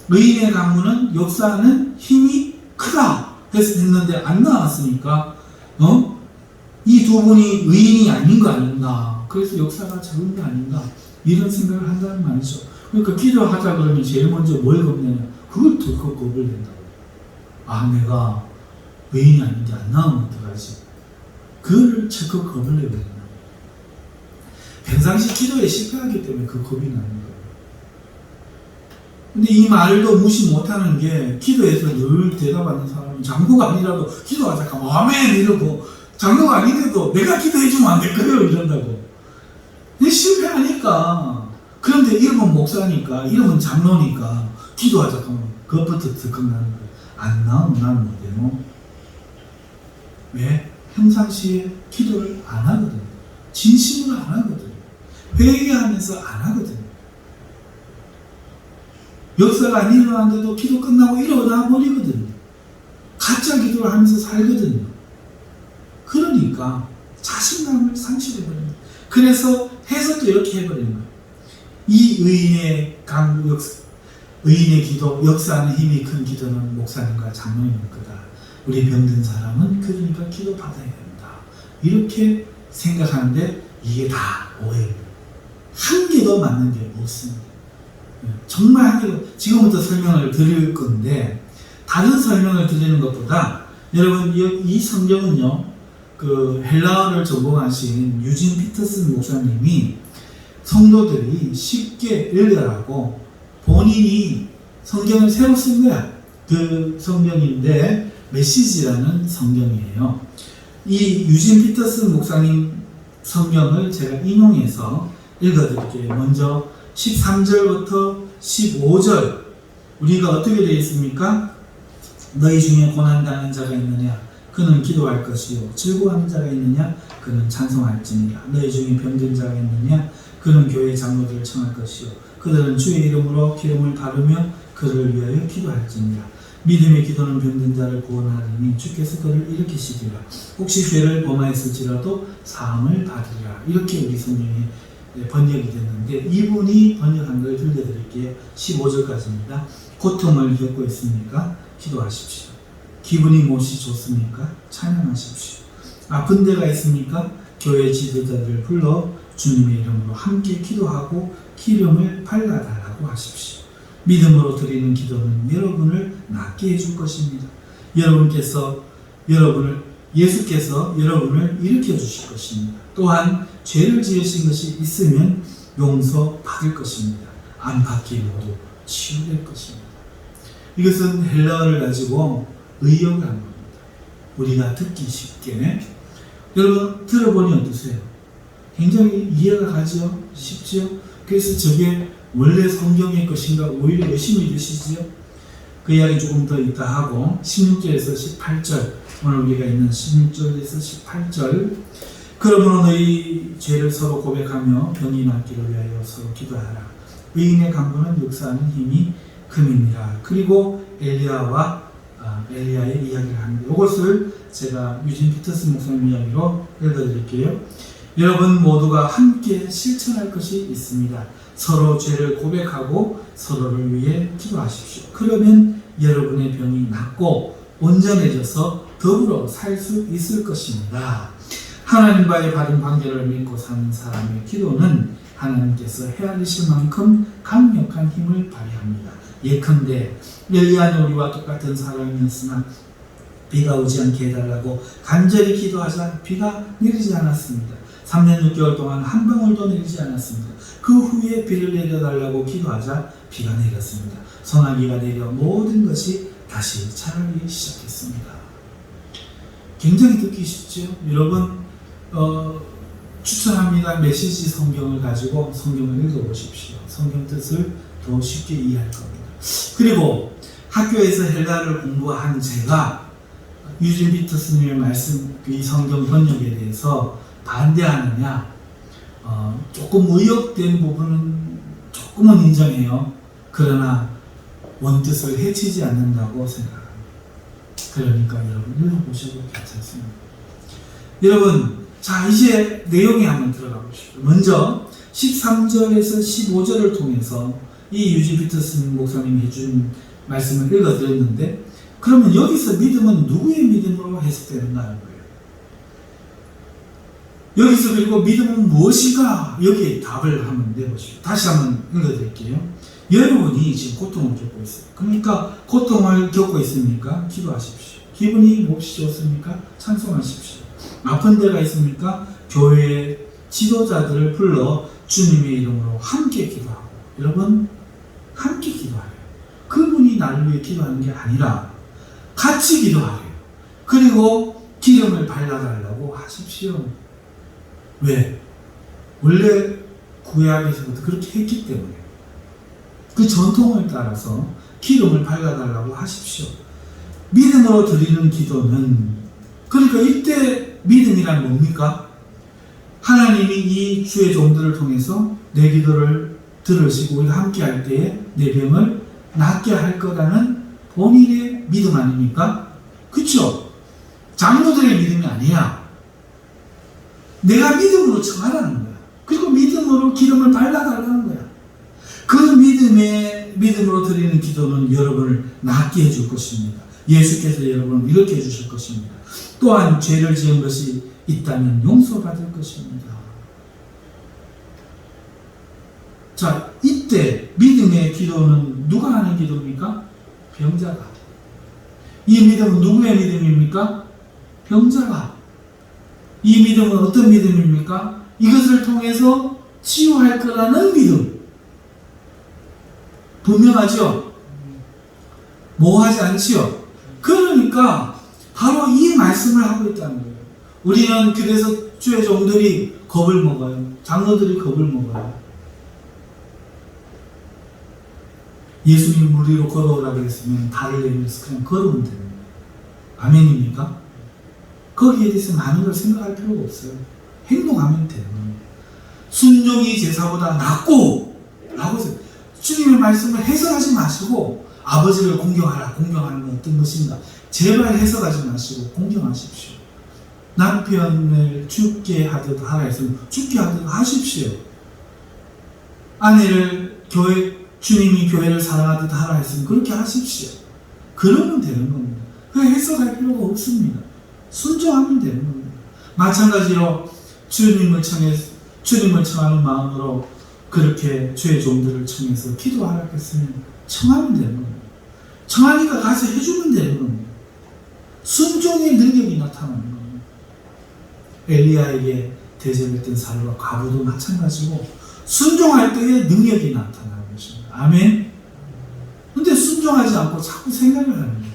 의인의 강구는 역사하는 힘이 크다 했는데 안 나왔으니까 이 두 분이 의인이 아닌 거 아닌가? 그래서 역사가 적은 거 아닌가? 이런 생각을 한다는 말이죠. 그러니까 기도하자 그러면 제일 먼저 뭘 겁내냐? 그걸 더 겁을 낸다고. 아, 내가 의인이 아닌데 안 나오면 어떡하지? 그걸 적극 겁을 내야 된다. 평상시 기도에 실패하기 때문에 그 겁이 나는 거예요. 근데 이 말도 무시 못하는 게 기도에서 늘 대답하는 사람은 장로가 아니라도 기도하자 하면 아멘 이러고 장로가 아닌데도 내가 기도해주면 안 될까요? 이런다고. 근데 실패하니까 그런데 이름은 목사니까 이름은 장로니까 기도하자 하면 그것부터 덜컥 나는 거예요. 안 나오면 나는 못해요. 왜? 평상시에 기도를 안 하거든요. 진심으로 안 하거든요. 회개하면서 안 하거든요. 역사가 안 일어났는데도 기도 끝나고 일어나 버리거든요. 가짜 기도를 하면서 살거든요. 그러니까 자신감을 상실해버립니다. 그래서 해석도 이렇게 해버리는 거예요. 이 의인의 기도, 역사하는 힘이 큰 기도는 목사님과 장로님일 거다. 우리 병든 사람은 그러니까 기도 받아야 된다. 이렇게 생각하는데 이게 다 오해예요. 한 개도 맞는 게 없습니다. 정말 한 개도 지금부터 설명을 드릴 건데 다른 설명을 드리는 것보다 여러분 이 성경은요 그 헬라어를 전공하신 유진 피터슨 목사님이 성도들이 쉽게 읽으라고 본인이 성경을 새로 쓴 거야. 그 성경인데 메시지라는 성경이에요. 이 유진 피터슨 목사님 성경을 제가 인용해서 읽어드릴게요. 먼저 13절부터 15절 우리가 어떻게 되어 있습니까? 너희 중에 고난당하는 자가 있느냐? 그는 기도할 것이요. 즐거워하는 자가 있느냐? 그는 찬송할지니라. 너희 중에 병든 자가 있느냐? 그는 교회 장로들을 청할 것이요 그들은 주의 이름으로 기름을 바르며 그를 위하여 기도할지니라. 믿음의 기도는 병든 자를 구원하리니 주께서 그를 일으키시리라. 혹시 죄를 범하였을지라도 사함을 받으리라. 이렇게 우리 성경에 번역이 됐는데 이분이 번역한 걸 들려드릴게요. 15절까지입니다. 고통을 겪고 있습니까? 기도하십시오. 기분이 몹시 좋습니까? 찬양하십시오. 아픈 데가 있습니까? 교회 지도자들을 불러 주님의 이름으로 함께 기도하고 기름을 발라달라고 하십시오. 믿음으로 드리는 기도는 여러분을 낫게 해줄 것입니다. 예수께서 여러분을 일으켜 주실 것입니다. 또한 죄를 지으신 것이 있으면 용서받을 것입니다. 안 받기 모두 치유될 것입니다. 이것은 헬라어를 가지고 의역을 한 겁니다. 우리가 듣기 쉽게. 여러분 들어보니 어떠세요? 굉장히 이해가 가죠? 쉽죠? 그래서 저게 원래 성경의 것인가 오히려 의심이 드시지요? 그 이야기 조금 더 이따 하고 16절에서 18절 오늘 우리가 있는 16절에서 18절 그러므로 너희 죄를 서로 고백하며 병이 낫기를 위하여 서로 기도하라. 의인의 간구는 역사하는 힘이 금입니다. 그리고 엘리야의 이야기를 합니다. 이것을 제가 유진 피터슨 목사님 이야기로 읽어드릴게요. 여러분 모두가 함께 실천할 것이 있습니다. 서로 죄를 고백하고 서로를 위해 기도하십시오. 그러면 여러분의 병이 낫고 온전해져서 더불어 살 수 있을 것입니다. 하나님과의 바른 관계를 믿고 사는 사람의 기도는 하나님께서 헤아리실 만큼 강력한 힘을 발휘합니다. 예컨대 엘리야는 우리와 똑같은 사람이었으나 비가 오지 않게 해달라고 간절히 기도하자 비가 내리지 않았습니다. 3년 6개월 동안 한 방울도 내리지 않았습니다. 그 후에 비를 내려달라고 기도하자 비가 내렸습니다. 소나기가 내려 모든 것이 다시 자라기 시작했습니다. 굉장히 듣기 쉽죠? 여러분 추천합니다. 메시지 성경을 가지고 성경을 읽어보십시오. 성경 뜻을 더 쉽게 이해할 겁니다. 그리고 학교에서 헬라어를 공부한 제가 유진 피터슨의 말씀, 이 성경 번역에 대해서 반대하느냐, 조금 의역된 부분은 조금은 인정해요. 그러나 원뜻을 해치지 않는다고 생각합니다. 그러니까 여러분 읽어보셔도 괜찮습니다. 여러분, 자 이제 내용에 한번 들어가 보십시오. 먼저 13절에서 15절을 통해서 이 유진 피터슨 목사님이 해준 말씀을 읽어드렸는데 그러면 여기서 믿음은 누구의 믿음으로 해석되는가 하는 거예요. 여기서 그리고 믿음은 무엇인가 여기에 답을 한번 내보십시오. 다시 한번 읽어드릴게요. 여러분이 지금 고통을 겪고 있어요. 그러니까 고통을 겪고 있습니까? 기도하십시오. 기분이 몹시 좋습니까? 찬송하십시오. 아픈 데가 있습니까? 교회 지도자들을 불러 주님의 이름으로 함께 기도하고 여러분 함께 기도하래요. 그분이 나를 위해 기도하는 게 아니라 같이 기도하래요. 그리고 기름을 발라달라고 하십시오. 왜? 원래 구약에서부터 그렇게 했기 때문에 그 전통을 따라서 기름을 발라달라고 하십시오. 믿음으로 드리는 기도는 그러니까 이때 믿음이란 뭡니까? 하나님이 이 주의 종들을 통해서 내 기도를 들으시고 우리가 함께 할 때에 내 병을 낫게 할 거라는 본인의 믿음 아닙니까? 그렇죠? 장로들의 믿음이 아니야. 내가 믿음으로 청하라는 거야. 그리고 믿음으로 기름을 발라달라는 거야. 그 믿음으로 드리는 기도는 여러분을 낫게 해줄 것입니다. 예수께서 여러분을 이렇게 해주실 것입니다. 또한 죄를 지은 것이 있다면 용서받을 것입니다. 자, 이때 믿음의 기도는 누가 하는 기도입니까? 병자가. 이 믿음은 누구의 믿음입니까? 병자가. 이 믿음은 어떤 믿음입니까? 이것을 통해서 치유할 거라는 믿음. 분명하죠? 모호하지 않지요? 그러니까 바로 이 말씀을 하고 있다는 거예요. 우리는 그래서 주의 종들이 겁을 먹어요. 장로들이 겁을 먹어요. 예수님 물 위로 걸어오라 그랬으면 발을 내밀어서 그냥 걸으면 됩니다. 아멘입니까? 거기에 대해서 많은 걸 생각할 필요가 없어요. 행동하면 돼요. 순종이 제사보다 낫고 라고 해서 주님의 말씀을 해석하지 마시고 아버지를 공경하라. 공경하는 건 어떤 것인가? 제발 해석하지 마시고 공경하십시오. 남편을 죽게 하듯 하라 했으면 죽게 하듯 하십시오. 아내를 주님이 교회를 사랑하듯 하라 했으면 그렇게 하십시오. 그러면 되는 겁니다. 그 해석할 필요가 없습니다. 순종하면 되는 겁니다. 마찬가지로 주님을 청하는 마음으로 그렇게 주의 종들을 청해서 기도하라 했으면 청하면 되는 겁니다. 청하니까 가서 해주면 되는 겁니다. 순종의 능력이 나타나는 겁니다. 엘리야에게 대접했던 사례와 과부도 마찬가지고 순종할 때의 능력이 나타나는 것입니다. 아멘. 근데 순종하지 않고 자꾸 생각을 하는 거예요.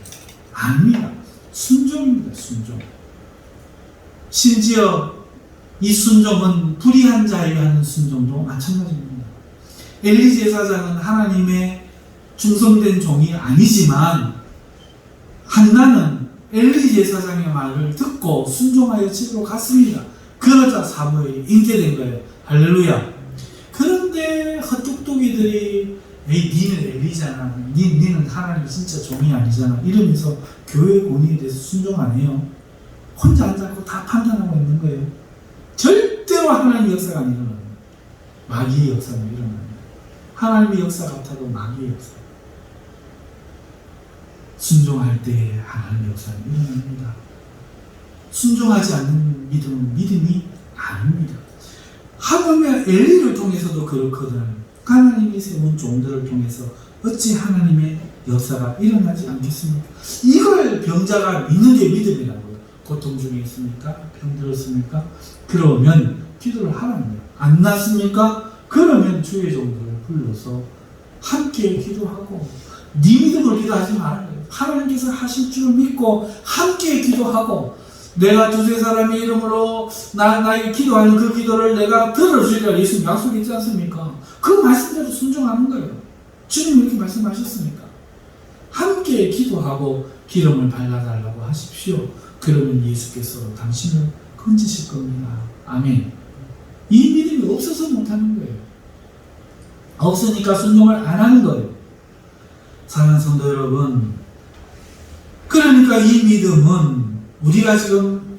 아닙니다. 순종입니다. 순종. 심지어 이 순종은 불의한 자에게 하는 순종도 마찬가지입니다. 엘리 제사장은 하나님의 충성된 종이 아니지만 한나는 엘리 제사장의 말을 듣고 순종하여 집으로 갔습니다. 그러자 사무엘이 잉태된 거예요. 할렐루야. 그런데 헛똑똑이들이 니는 엘리잖아. 니는 하나님 진짜 종이 아니잖아. 이러면서 교회 권위에 대해서 순종 안 해요. 혼자 앉아서 다 판단하고 있는 거예요. 절대로 하나님의 역사가 안 일어납니다. 마귀의 역사가 일어납니다. 하나님의 역사 같아도 마귀의 역사. 순종할 때 하나님의 역사는 일어납니다. 순종하지 않는 믿음은 믿음이 아닙니다. 하물며 엘리를 통해서도 그렇거든. 하나님이 세운 종들을 통해서 어찌 하나님의 역사가 일어나지 않겠습니까? 이걸 병자가 믿는 게 믿음이라고요. 고통 중에 있습니까? 병들었습니까? 그러면 기도를 하라는 거예요. 안 났습니까? 그러면 주의 종들을 불러서 함께 기도하고 네 믿음으로 기도하지 말아요. 하나님께서 하실 줄 믿고 함께 기도하고 내가 두세 사람의 이름으로 나에게 기도하는 그 기도를 내가 들어주리라 예수님 약속했지 않습니까? 그 말씀대로 순종하는 거예요. 주님 이렇게 말씀하셨으니까 함께 기도하고 기름을 발라달라고 하십시오. 그러면 예수께서 당신을 건지실 겁니다. 아멘. 이 믿음이 없어서 못하는 거예요. 없으니까 순종을 안 하는 거예요. 사랑하는 성도 여러분, 그러니까 이 믿음은 우리가 지금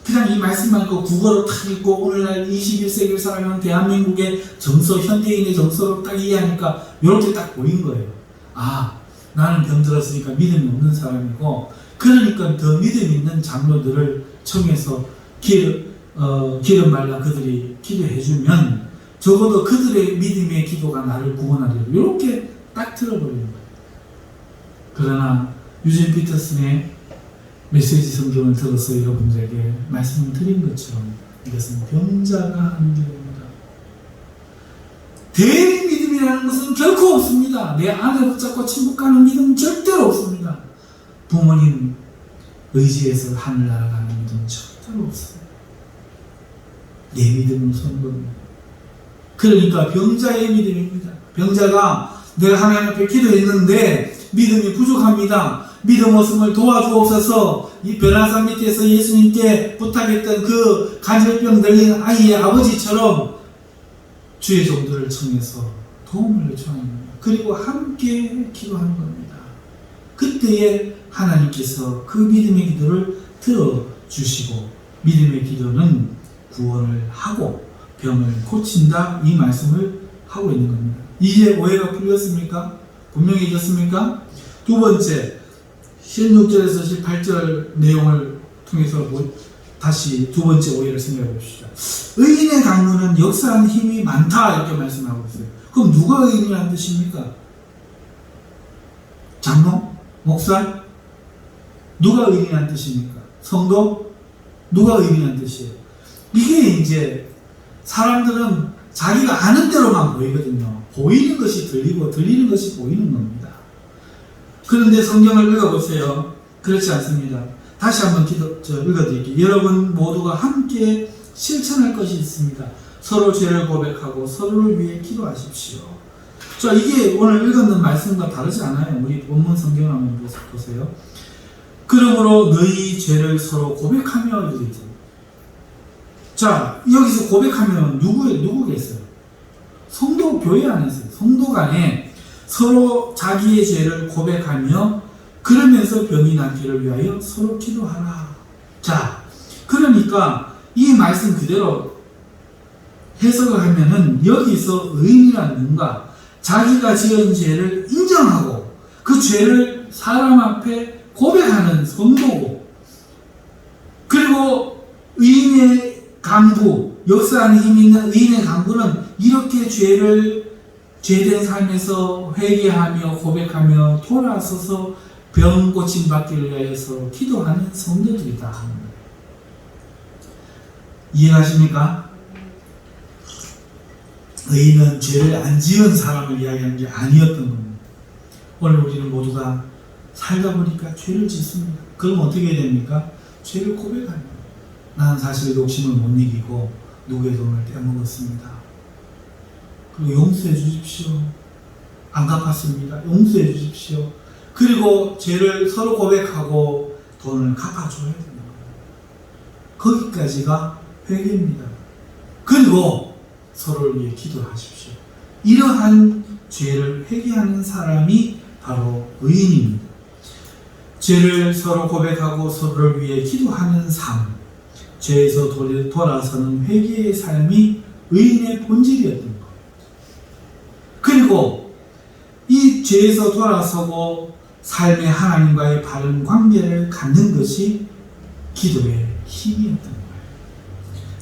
그냥 이 말씀만 국어로 딱 읽고 오늘날 21세기를 살아가는 대한민국의 정서, 현대인의 정서로 딱 이해하니까 이렇게 딱 보인 거예요. 아, 나는 병들었으니까 믿음이 없는 사람이고 그러니까 더 믿음 있는 장로들을 청해서 기름 발라 그들이 기도해주면 적어도 그들의 믿음의 기도가 나를 구원하리라 이렇게 딱 들어버리는 거예요. 그러나 유진 피터슨의 메시지 성경을 들어서 여러분들에게 말씀을 드린 것처럼 이것은 병자가 하는 일입니다. 대리 믿음이라는 것은 결코 없습니다. 내 안에 붙잡고 침묵하는 믿음은 절대로 없습니다. 부모님 의지해서 하늘 날아가는 믿음은 절대로 없습니다. 내 믿음은 서는 겁니다. 그러니까 병자의 믿음입니다. 병자가 내가 하나님 앞에 기도했는데 믿음이 부족합니다. 믿음 없음을 도와주옵소서. 이 변화산 밑에서 예수님께 부탁했던 그 간질병 들린 아이의 아버지처럼 주의 종들을 청해서 도움을 요청하는 겁니다. 그리고 함께 기도하는 겁니다. 그때에 하나님께서 그 믿음의 기도를 들어주시고 믿음의 기도는 구원을 하고 병을 고친다 이 말씀을 하고 있는 겁니다. 이제 오해가 풀렸습니까? 분명해졌습니까? 두 번째 16절에서 18절 내용을 통해서 다시 두 번째 오해를 생각해 봅시다. 의인의 강론은 역사하는 힘이 많다 이렇게 말씀하고 있어요. 그럼 누가 의인이라는 뜻입니까? 장로? 목사? 누가 의인이라는 뜻입니까? 성도? 누가 의인이라는 뜻이에요? 이게 이제 사람들은 자기가 아는 대로만 보이거든요. 보이는 것이 들리고 들리는 것이 보이는 겁니다. 그런데 성경을 읽어보세요. 그렇지 않습니다. 다시 한번 읽어드릴게요. 여러분 모두가 함께 실천할 것이 있습니다. 서로 죄를 고백하고 서로를 위해 기도하십시오. 자, 이게 오늘 읽었는 말씀과 다르지 않아요. 우리 본문 성경을 한번 보세요. 그러므로 너희 죄를 서로 고백하며 이르되 자, 여기서 고백하면 누구겠어요? 성도 교회 안에서요. 성도 간에 서로 자기의 죄를 고백하며 그러면서 병이 낫기를 위하여 서로 기도하라. 자, 그러니까 이 말씀 그대로 해석을 하면은 여기서 의인이란 뭔가 자기가 지은 죄를 인정하고 그 죄를 사람 앞에 고백하는 성도고, 그리고 의인의 강구, 역사하는 힘 있는 의인의 강구는 이렇게 죄된 삶에서 회개하며 고백하며 돌아서서 병 고침 받기를 위해서 기도하는 성도들이다. 이해하십니까? 의인은 죄를 안 지은 사람을 이야기하는 게 아니었던 겁니다. 오늘 우리는 모두가 살다 보니까 죄를 짓습니다. 그럼 어떻게 해야 됩니까? 죄를 고백합니다. 나는 사실 욕심을 못 이기고 누구의 돈을 떼먹었습니다. 그리고 용서해 주십시오. 안 갚았습니다. 용서해 주십시오. 그리고 죄를 서로 고백하고 돈을 갚아줘야 됩니다. 거기까지가 회개입니다. 그리고 서로를 위해 기도하십시오. 이러한 죄를 회개하는 사람이 바로 의인입니다. 죄를 서로 고백하고 서로를 위해 기도하는 삶, 죄에서 돌아서는 회개의 삶이 의인의 본질이었던 것. 그리고 이 죄에서 돌아서고 삶의 하나님과의 바른 관계를 갖는 것이 기도의 힘이었던 거예요.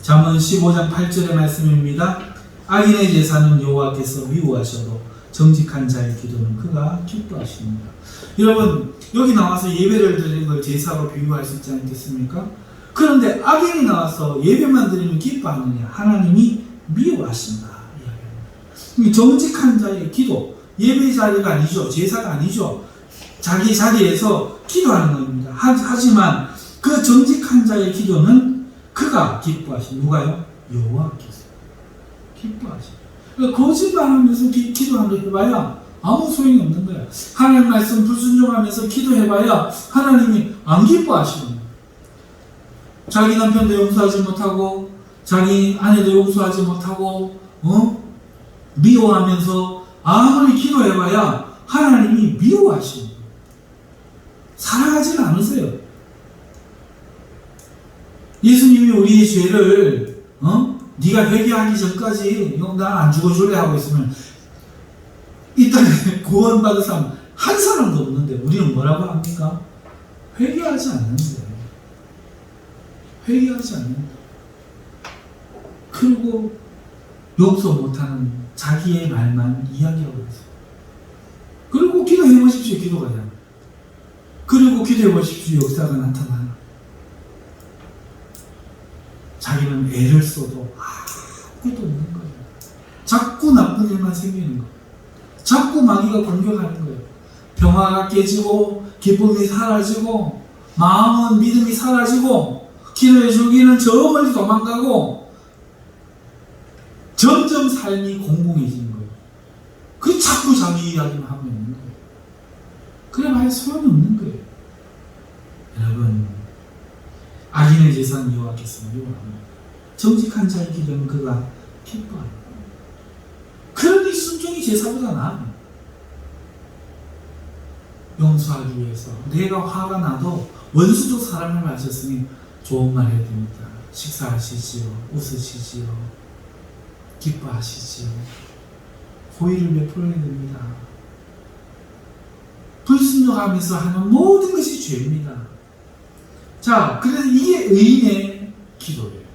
잠언 15장 8절의 말씀입니다. 악인의 제사는 여호와께서 미워하셔도 정직한 자의 기도는 그가 기뻐하십니다. 여러분, 여기 나와서 예배를 드리는 걸 제사로 비유할 수 있지 않겠습니까? 그런데 악인이 나와서 예배만 드리면 기뻐하느냐? 하나님이 미워하신다. 정직한 자의 기도, 예배 자리가 아니죠. 제사가 아니죠. 자기 자리에서 기도하는 겁니다. 하지만 그 정직한 자의 기도는 그가 기뻐하신, 누가요? 여호와께서 기뻐하신. 그러니까 거짓말하면서 기도하는 거 해봐야 아무 소용이 없는 거야. 하나님 말씀 불순종하면서 기도해봐야 하나님이 안 기뻐하시는 거야. 자기 남편도 용서하지 못하고 자기 아내도 용서하지 못하고 미워하면서 아무리 기도해봐야 하나님이 미워하시는 거예요. 사랑하지는 않으세요. 예수님이 우리의 죄를 네가 회개하기 전까지 나 안 죽어줄래 하고 있으면 이 땅에 구원받은 사람 한 사람도 없는데 우리는 뭐라고 합니까? 회개하지 않는데. 회개하지 않는다. 그리고 용서 못하는 자기의 말만 이야기하고 있어요. 그리고 기도해 보십시오. 기도가 돼. 그리고 기도해 보십시오. 역사가 나타나요. 자기는 애를 써도 아무것도 없는 거예요. 자꾸 나쁜 일만 생기는 거예요. 자꾸 마귀가 공격하는 거예요. 평화가 깨지고 기쁨이 사라지고 마음은 믿음이 사라지고 기도해 주기는 저 멀리 도망가고 점점 삶이 공공해지는 거예요. 그 자꾸 자기 이야기만 하고 있는 거예요. 그래 봐야 소용이 없는 거예요. 여러분, 악인의 제사는 여호와께서 미워합니다. 정직한 자의 기도는 그가 기뻐합니다. 그러니 순종이 제사보다 나아요. 용서하기 위해서 내가 화가 나도 원수도 사랑을 마셨으니 좋은 말 해야 됩니다. 식사하시지요. 웃으시지요. 기뻐하시지요. 호의를 베풀어야 됩니다. 불순종하면서 하는 모든 것이 죄입니다. 자, 그래서 이게 의인의 기도예요.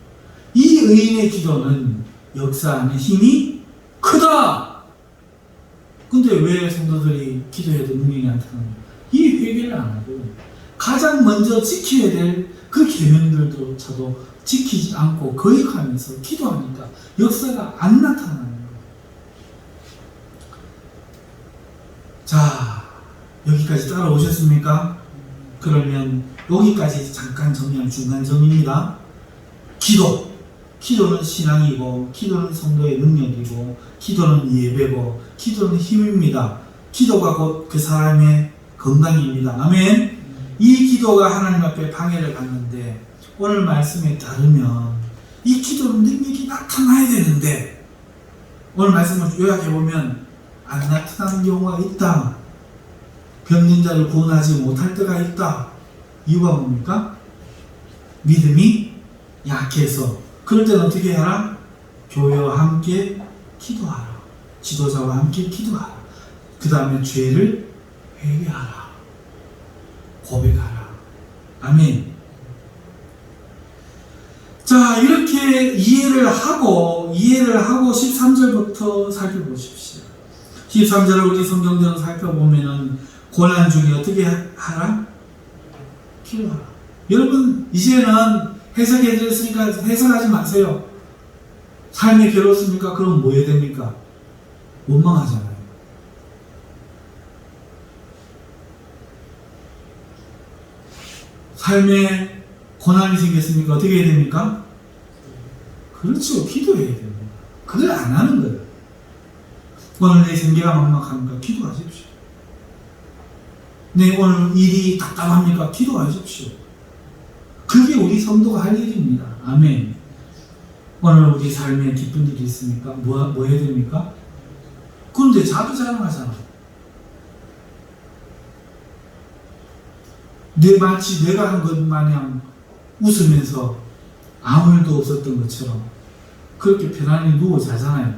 이 의인의 기도는 역사하는 힘이 크다. 근데 왜 성도들이 기도해도 능력이 안 나타나요? 이 회개를 안 하고 가장 먼저 지켜야 될 그 계명들도 저도 지키지 않고 거역하면서 기도하니까 역사가 안 나타나는 거예요. 자, 여기까지 따라오셨습니까? 그러면 여기까지 잠깐 정리한 중간점입니다. 기도는 신앙이고, 기도는 성도의 능력이고, 기도는 예배고, 기도는 힘입니다. 기도가 곧 그 사람의 건강입니다. 아멘. 이 기도가 하나님 앞에 방해를 받는데 오늘 말씀에 따르면 이 기도는 능력이 나타나야 되는데 오늘 말씀을 요약해보면 안 나타나는 경우가 있다. 병든 자를 구원하지 못할 때가 있다. 이유가 뭡니까? 믿음이 약해서. 그럴 때는 어떻게 해라? 교회와 함께 기도하라. 지도자와 함께 기도하라. 그 다음에 죄를 회개하라. 고백하라. 아멘. 자, 이렇게 이해를 하고 13절부터 살펴보십시오. 13절을 우리 성경대로 살펴보면은 고난 중에 어떻게 하라? 기도하라. 여러분, 이제는 해석해 드렸으니까 해석하지 마세요. 삶이 괴롭습니까? 그럼 뭐 해야 됩니까? 원망하잖아요. 삶에 고난이 생겼습니까? 어떻게 해야 됩니까? 그렇죠. 기도해야 됩니다. 그걸 안 하는 거예요. 오늘 내 생계가 막막합니까? 기도하십시오. 내 오늘 일이 답답합니까? 기도하십시오. 그게 우리 성도가 할 일입니다. 아멘. 오늘 우리 삶에 기쁜 일이 있습니까? 뭐 해야 됩니까? 그런데 자기 자랑하잖아. 마치 내가 한 것 마냥 웃으면서 아무 일도 없었던 것처럼 그렇게 편안히 누워 자잖아요.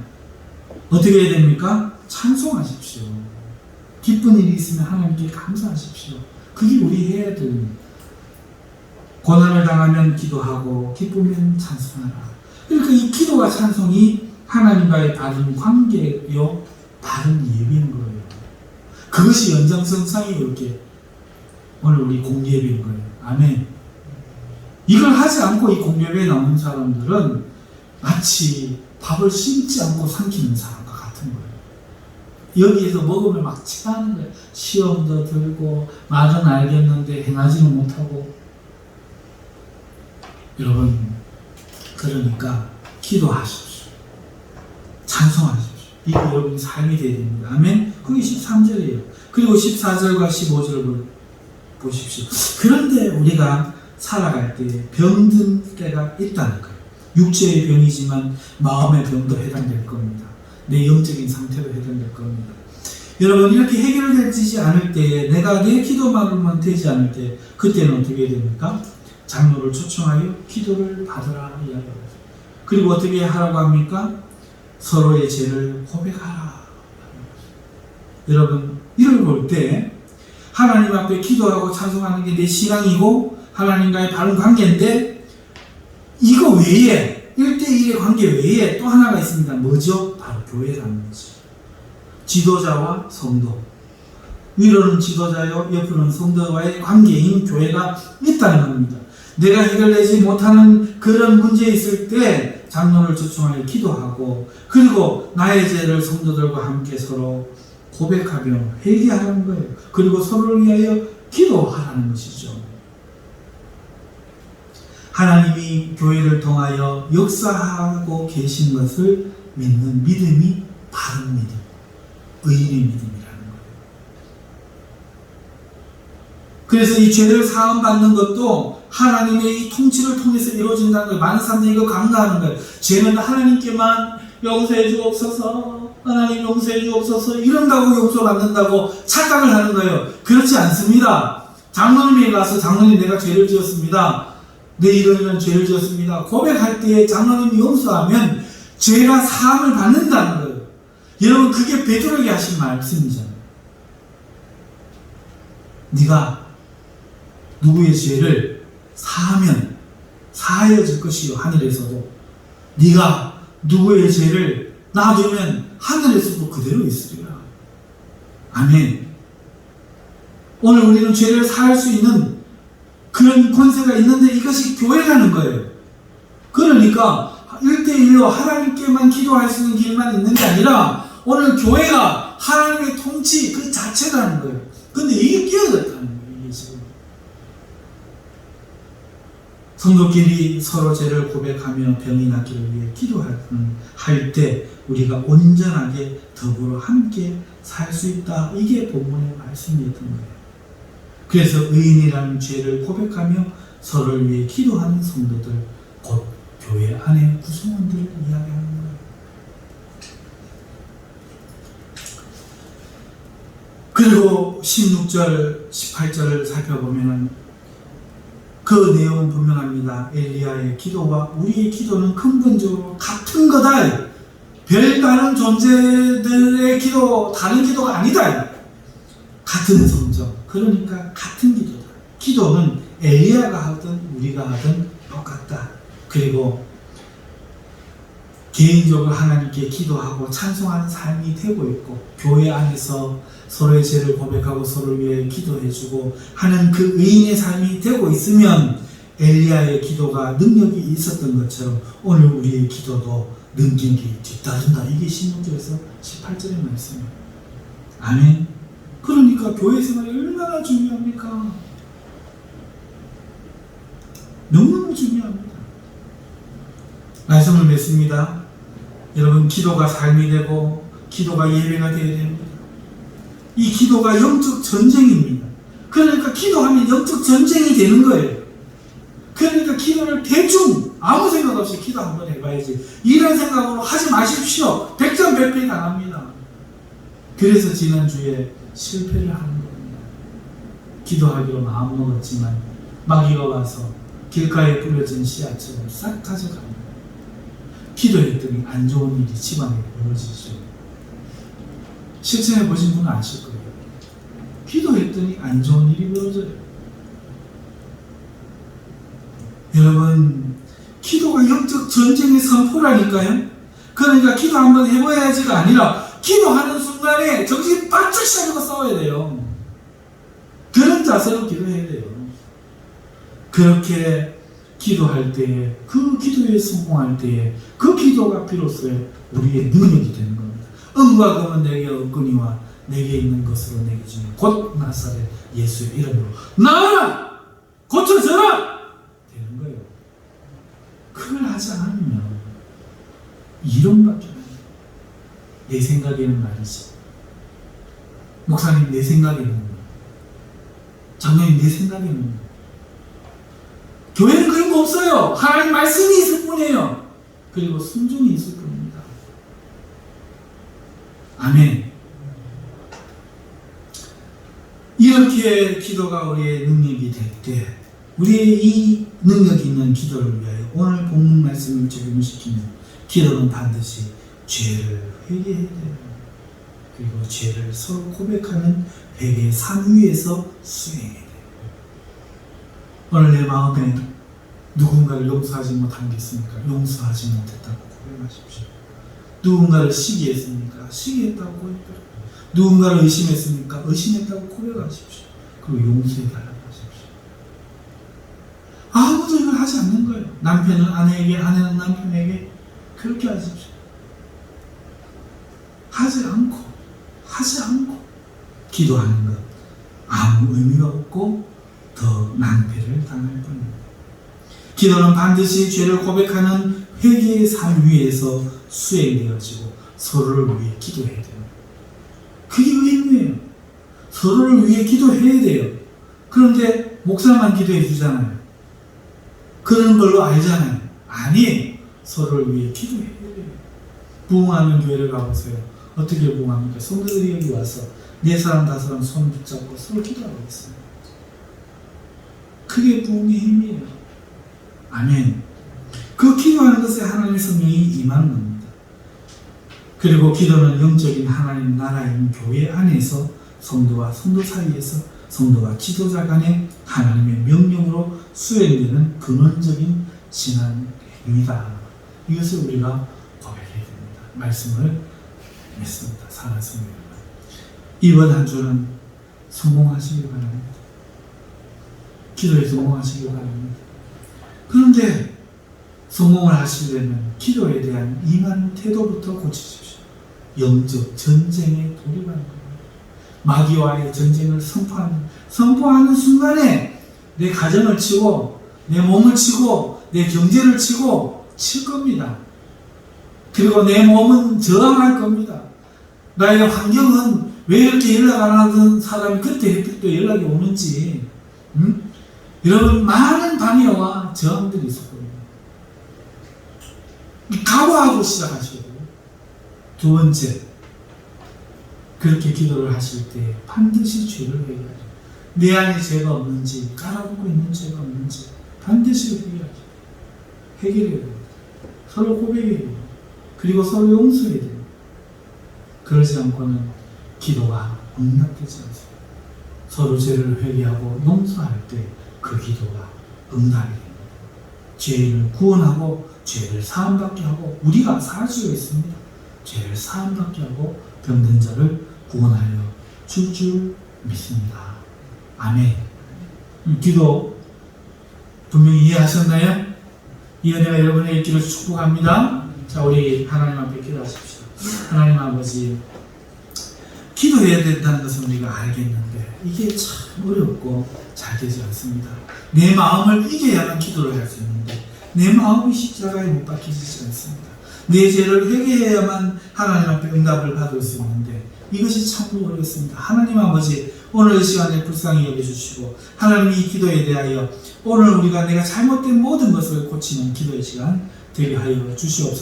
어떻게 해야 됩니까? 찬송하십시오. 기쁜 일이 있으면 하나님께 감사하십시오. 그게 우리 해야 될 일입니다. 고난을 당하면 기도하고 기쁘면 찬송하라. 그러니까 이 기도와 찬송이 하나님과의 바른 관계요, 바른 예배인 거예요. 그것이 연장선상이 이렇게 오늘 우리 공예배인 거예요. 아멘. 이걸 하지 않고 이 공예배에 나오는 사람들은 마치 밥을 심지 않고 삼키는 사람과 같은 거예요. 여기에서 먹으면 막 체하는 거예요. 시험도 들고 말은 알겠는데 행하지는 못하고. 여러분, 그러니까 기도하십시오. 찬송하십시오. 이게 여러분 삶이 되어야 됩니다. 아멘. 그게 13절이에요. 그리고 14절과 15절을 보십시오. 그런데 우리가 살아갈 때 병든 때가 있다는 거예요. 육체의 병이지만 마음의 병도 해당될 겁니다. 내 영적인 상태도 해당될 겁니다. 여러분, 이렇게 해결되지 않을 때, 내가 내 기도만으로만 되지 않을 때, 그때는 어떻게 됩니까? 장로를 초청하여 기도를 받으라 이야기합니다. 그리고 어떻게 하라고 합니까? 서로의 죄를 고백하라. 여러분, 이걸 볼 때 하나님 앞에 기도하고 찬송하는 게 내 신앙이고 하나님과의 바른 관계인데, 이거 외에 1대1의 관계 외에 또 하나가 있습니다. 뭐죠? 바로 교회라는 거죠. 지도자와 성도. 위로는 지도자요, 옆으로는 성도와의 관계인 교회가 있다는 겁니다. 내가 해결되지 못하는 그런 문제 있을 때 장로를 초청하여 기도하고, 그리고 나의 죄를 성도들과 함께 서로 고백하며 회개하는 거예요. 그리고 서로를 위하여 기도하라는 것이죠. 하나님이 교회를 통하여 역사하고 계신 것을 믿는 믿음이 바른 믿음, 의인의 믿음이라는 거예요. 그래서 이 죄를 사함받는 것도 하나님의 이 통치를 통해서 이루어진다는 거예요. 많은 사람들이 이거 강조하는 거예요. 죄는 하나님께만 용서해 주옵소서, 하나님 용서해 주옵소서, 이런다고 용서받는다고 착각을 하는 거예요. 그렇지 않습니다. 장로님이 가서, 장로님 내가 죄를 지었습니다, 내 이런 죄를 지었습니다, 고백할 때 장로님이 용서하면 죄가 사함을 받는다는 거예요. 여러분, 그게 베드로에게 하신 말씀이잖아요. 네가 누구의 죄를 사하면 사하여질 것이요, 하늘에서도 네가 누구의 죄를 놔두면 하늘에서도 그대로 있으리라. 아멘. 오늘 우리는 죄를 사할 수 있는 그런 권세가 있는데 이것이 교회라는 거예요. 그러니까 1대1로 하나님께만 기도할 수 있는 길만 있는 게 아니라 오늘 교회가 하나님의 통치 그 자체라는 거예요. 근데 이게 끼어들었다는 거예요. 이게 지금 성도끼리 서로 죄를 고백하며 병이 낫기를 위해 기도할 때 우리가 온전하게 더불어 함께 살 수 있다. 이게 본문의 말씀이었던 거예요. 그래서 의인이라는 죄를 고백하며 서로를 위해 기도하는 성도들, 곧 교회 안의 구성원들을 이야기하는 거예요. 그리고 16절, 18절을 살펴보면 그 내용은 분명합니다. 엘리야의 기도와 우리의 기도는 근본적으로 같은 거다. 별다른 존재들의 기도, 다른 기도가 아니다. 같은 성정. 그러니까 같은 기도다. 기도는 엘리야가 하든 우리가 하든 똑같다. 그리고 개인적으로 하나님께 기도하고 찬송하는 삶이 되고 있고, 교회 안에서 서로의 죄를 고백하고 서로를 위해 기도해주고 하는 그 의인의 삶이 되고 있으면 엘리야의 기도가 능력이 있었던 것처럼 오늘 우리의 기도도 능력이 뒤따른다. 이게 16절에서 18절의 말씀이에요. 아멘. 그러니까 교회 생활이 얼마나 중요합니까? 너무너무 중요합니다. 말씀을 맺습니다. 여러분, 기도가 삶이 되고 기도가 예배가 되어야 됩니다. 이 기도가 영적 전쟁입니다. 그러니까 기도하면 영적 전쟁이 되는 거예요. 그러니까 기도를 대충 아무 생각 없이 기도 한번 해봐야지, 이런 생각으로 하지 마십시오. 백전백패 당합니다. 그래서 지난주에 실패를 하는 겁니다. 기도하기로 마음먹었지만 마귀가 와서 길가에 뿌려진 씨앗처럼 싹 가져갑니다. 기도했더니 안 좋은 일이 집안에 벌어지죠. 실천해 보신 분은 아실 거예요. 기도했더니 안 좋은 일이 벌어져요. 여러분, 기도가 영적 전쟁의 선포라니까요. 그러니까 기도 한번 해봐야지가 아니라 기도하는 순간에 정신 바짝 차리고 싸워야 돼요. 그런 자세로 기도해야 돼요. 그렇게 기도할 때에, 그 기도에 성공할 때에 그 기도가 비로소 우리의 능력이 되는 겁니다. 은과 금은 내게 없거니와 내게 있는 것으로 내게 주니 곧 나사렛 예수의 이름으로 나아라! 고쳐져라! 되는 거예요. 그걸 하지 않으면 이론밖에 안 돼요. 내 생각에는 말이지. 목사님, 내 생각에는, 장로님, 내 생각에는. 교회는 그런 거 없어요. 하나님 말씀이 있을 뿐이에요. 그리고 순종이 있을 뿐입니다. 아멘. 이렇게 기도가 우리의 능력이 될 때, 우리의 이 능력이 있는 기도를 위하여 오늘 본문 말씀을 적용시키면 기도는 반드시 죄를 회개해야 돼요. 그리고 죄를 서로 고백하는 회개의 삶 위에서 수행해야 돼요. 오늘 내 마음에 누군가를 용서하지 못한 게 있습니까? 용서하지 못했다고 고백하십시오. 누군가를 시기했습니까? 시기했다고 고백하십시오. 누군가를 의심했습니까? 의심했다고 고백하십시오. 그리고 용서해달라고 하십시오. 아무도 이걸 하지 않는 거예요. 남편은 아내에게, 아내는 남편에게 그렇게 하십시오. 하지 않고 기도하는 것 아무 의미가 없고 더 낭패를 당할 뿐입니다. 기도는 반드시 죄를 고백하는 회개의 삶 위에서 수행되어지고 서로를 위해 기도해야 돼요. 그게 의미예요. 서로를 위해 기도해야 돼요. 그런데 목사만 기도해 주잖아요. 그런 걸로 알잖아요. 아니에요. 서로를 위해 기도해야 돼요. 부흥하는 교회를 가보세요. 어떻게 부흥합니까? 성도들이 여기 와서 4사람 5사람 손 붙잡고 서로 기도하고 있어요. 그게 부흥의 힘이에요. 아멘. 그 기도하는 것에 하나님의 성령이 임하는 겁니다. 그리고 기도는 영적인 하나님 나라인 교회 안에서 성도와 성도 사이에서 성도와 지도자 간의 하나님의 명령으로 수행되는 근원적인 신앙입니다. 이것을 우리가 고백해야 됩니다. 말씀을 맺습니다. 사랑하는 성도 여러분, 이번 한 주는 성공하시길 바랍니다. 기도에 성공하시길 바랍니다. 그런데 성공을 하시려면 기도에 대한 임하는 태도부터 고치십시오. 영적 전쟁에 돌입하는 겁니다. 마귀와의 전쟁을 선포하는 순간에 내 가정을 치고 내 몸을 치고 내 경제를 치고 칠 겁니다. 그리고 내 몸은 저항할 겁니다. 나의 환경은 왜 이렇게 연락 안 하던 사람이 그때 또 연락이 오는지, 여러분, 많은 방해와 저항들이 있을 겁니다. 각오하고 시작하셔야 돼요. 두 번째, 그렇게 기도를 하실 때 반드시 죄를 회개하죠. 내 안에 죄가 없는지, 깔아두고 있는 죄가 없는지 반드시 회개하죠. 해결해야 돼요. 서로 고백해야 돼요. 그리고 서로 용서해야 돼요. 그러지 않고는 기도가 응답되지 않습니다. 서로 죄를 회개하고 용서할 때 그 기도가 응답이 됩니다. 죄를 구원하고 죄를 사함받게 하고 우리가 살 수가 있습니다. 죄를 사함받게 하고 병든 자를 구원하여 줄 믿습니다. 아멘. 기도 분명히 이해하셨나요? 이 은혜가 여러분의 있기를 축복합니다. 자, 우리 하나님 앞에 기도하십시오. 하나님 아버지, 기도해야 된다는 것은 우리가 알겠는데 이게 참 어렵고 잘 되지 않습니다. 내 마음을 이겨야만 기도를 할 수 있는데 내 마음이 십자가에 못 박히지 않습니다. 내 죄를 회개해야만 하나님 앞에 응답을 받을 수 있는데 이것이 참 어렵습니다. 하나님 아버지, 오늘 이 시간에 불쌍히 여겨주시고 하나님 이 기도에 대하여 오늘 우리가 내가 잘못된 모든 것을 고치는 기도의 시간 되게 하여 주시옵소서.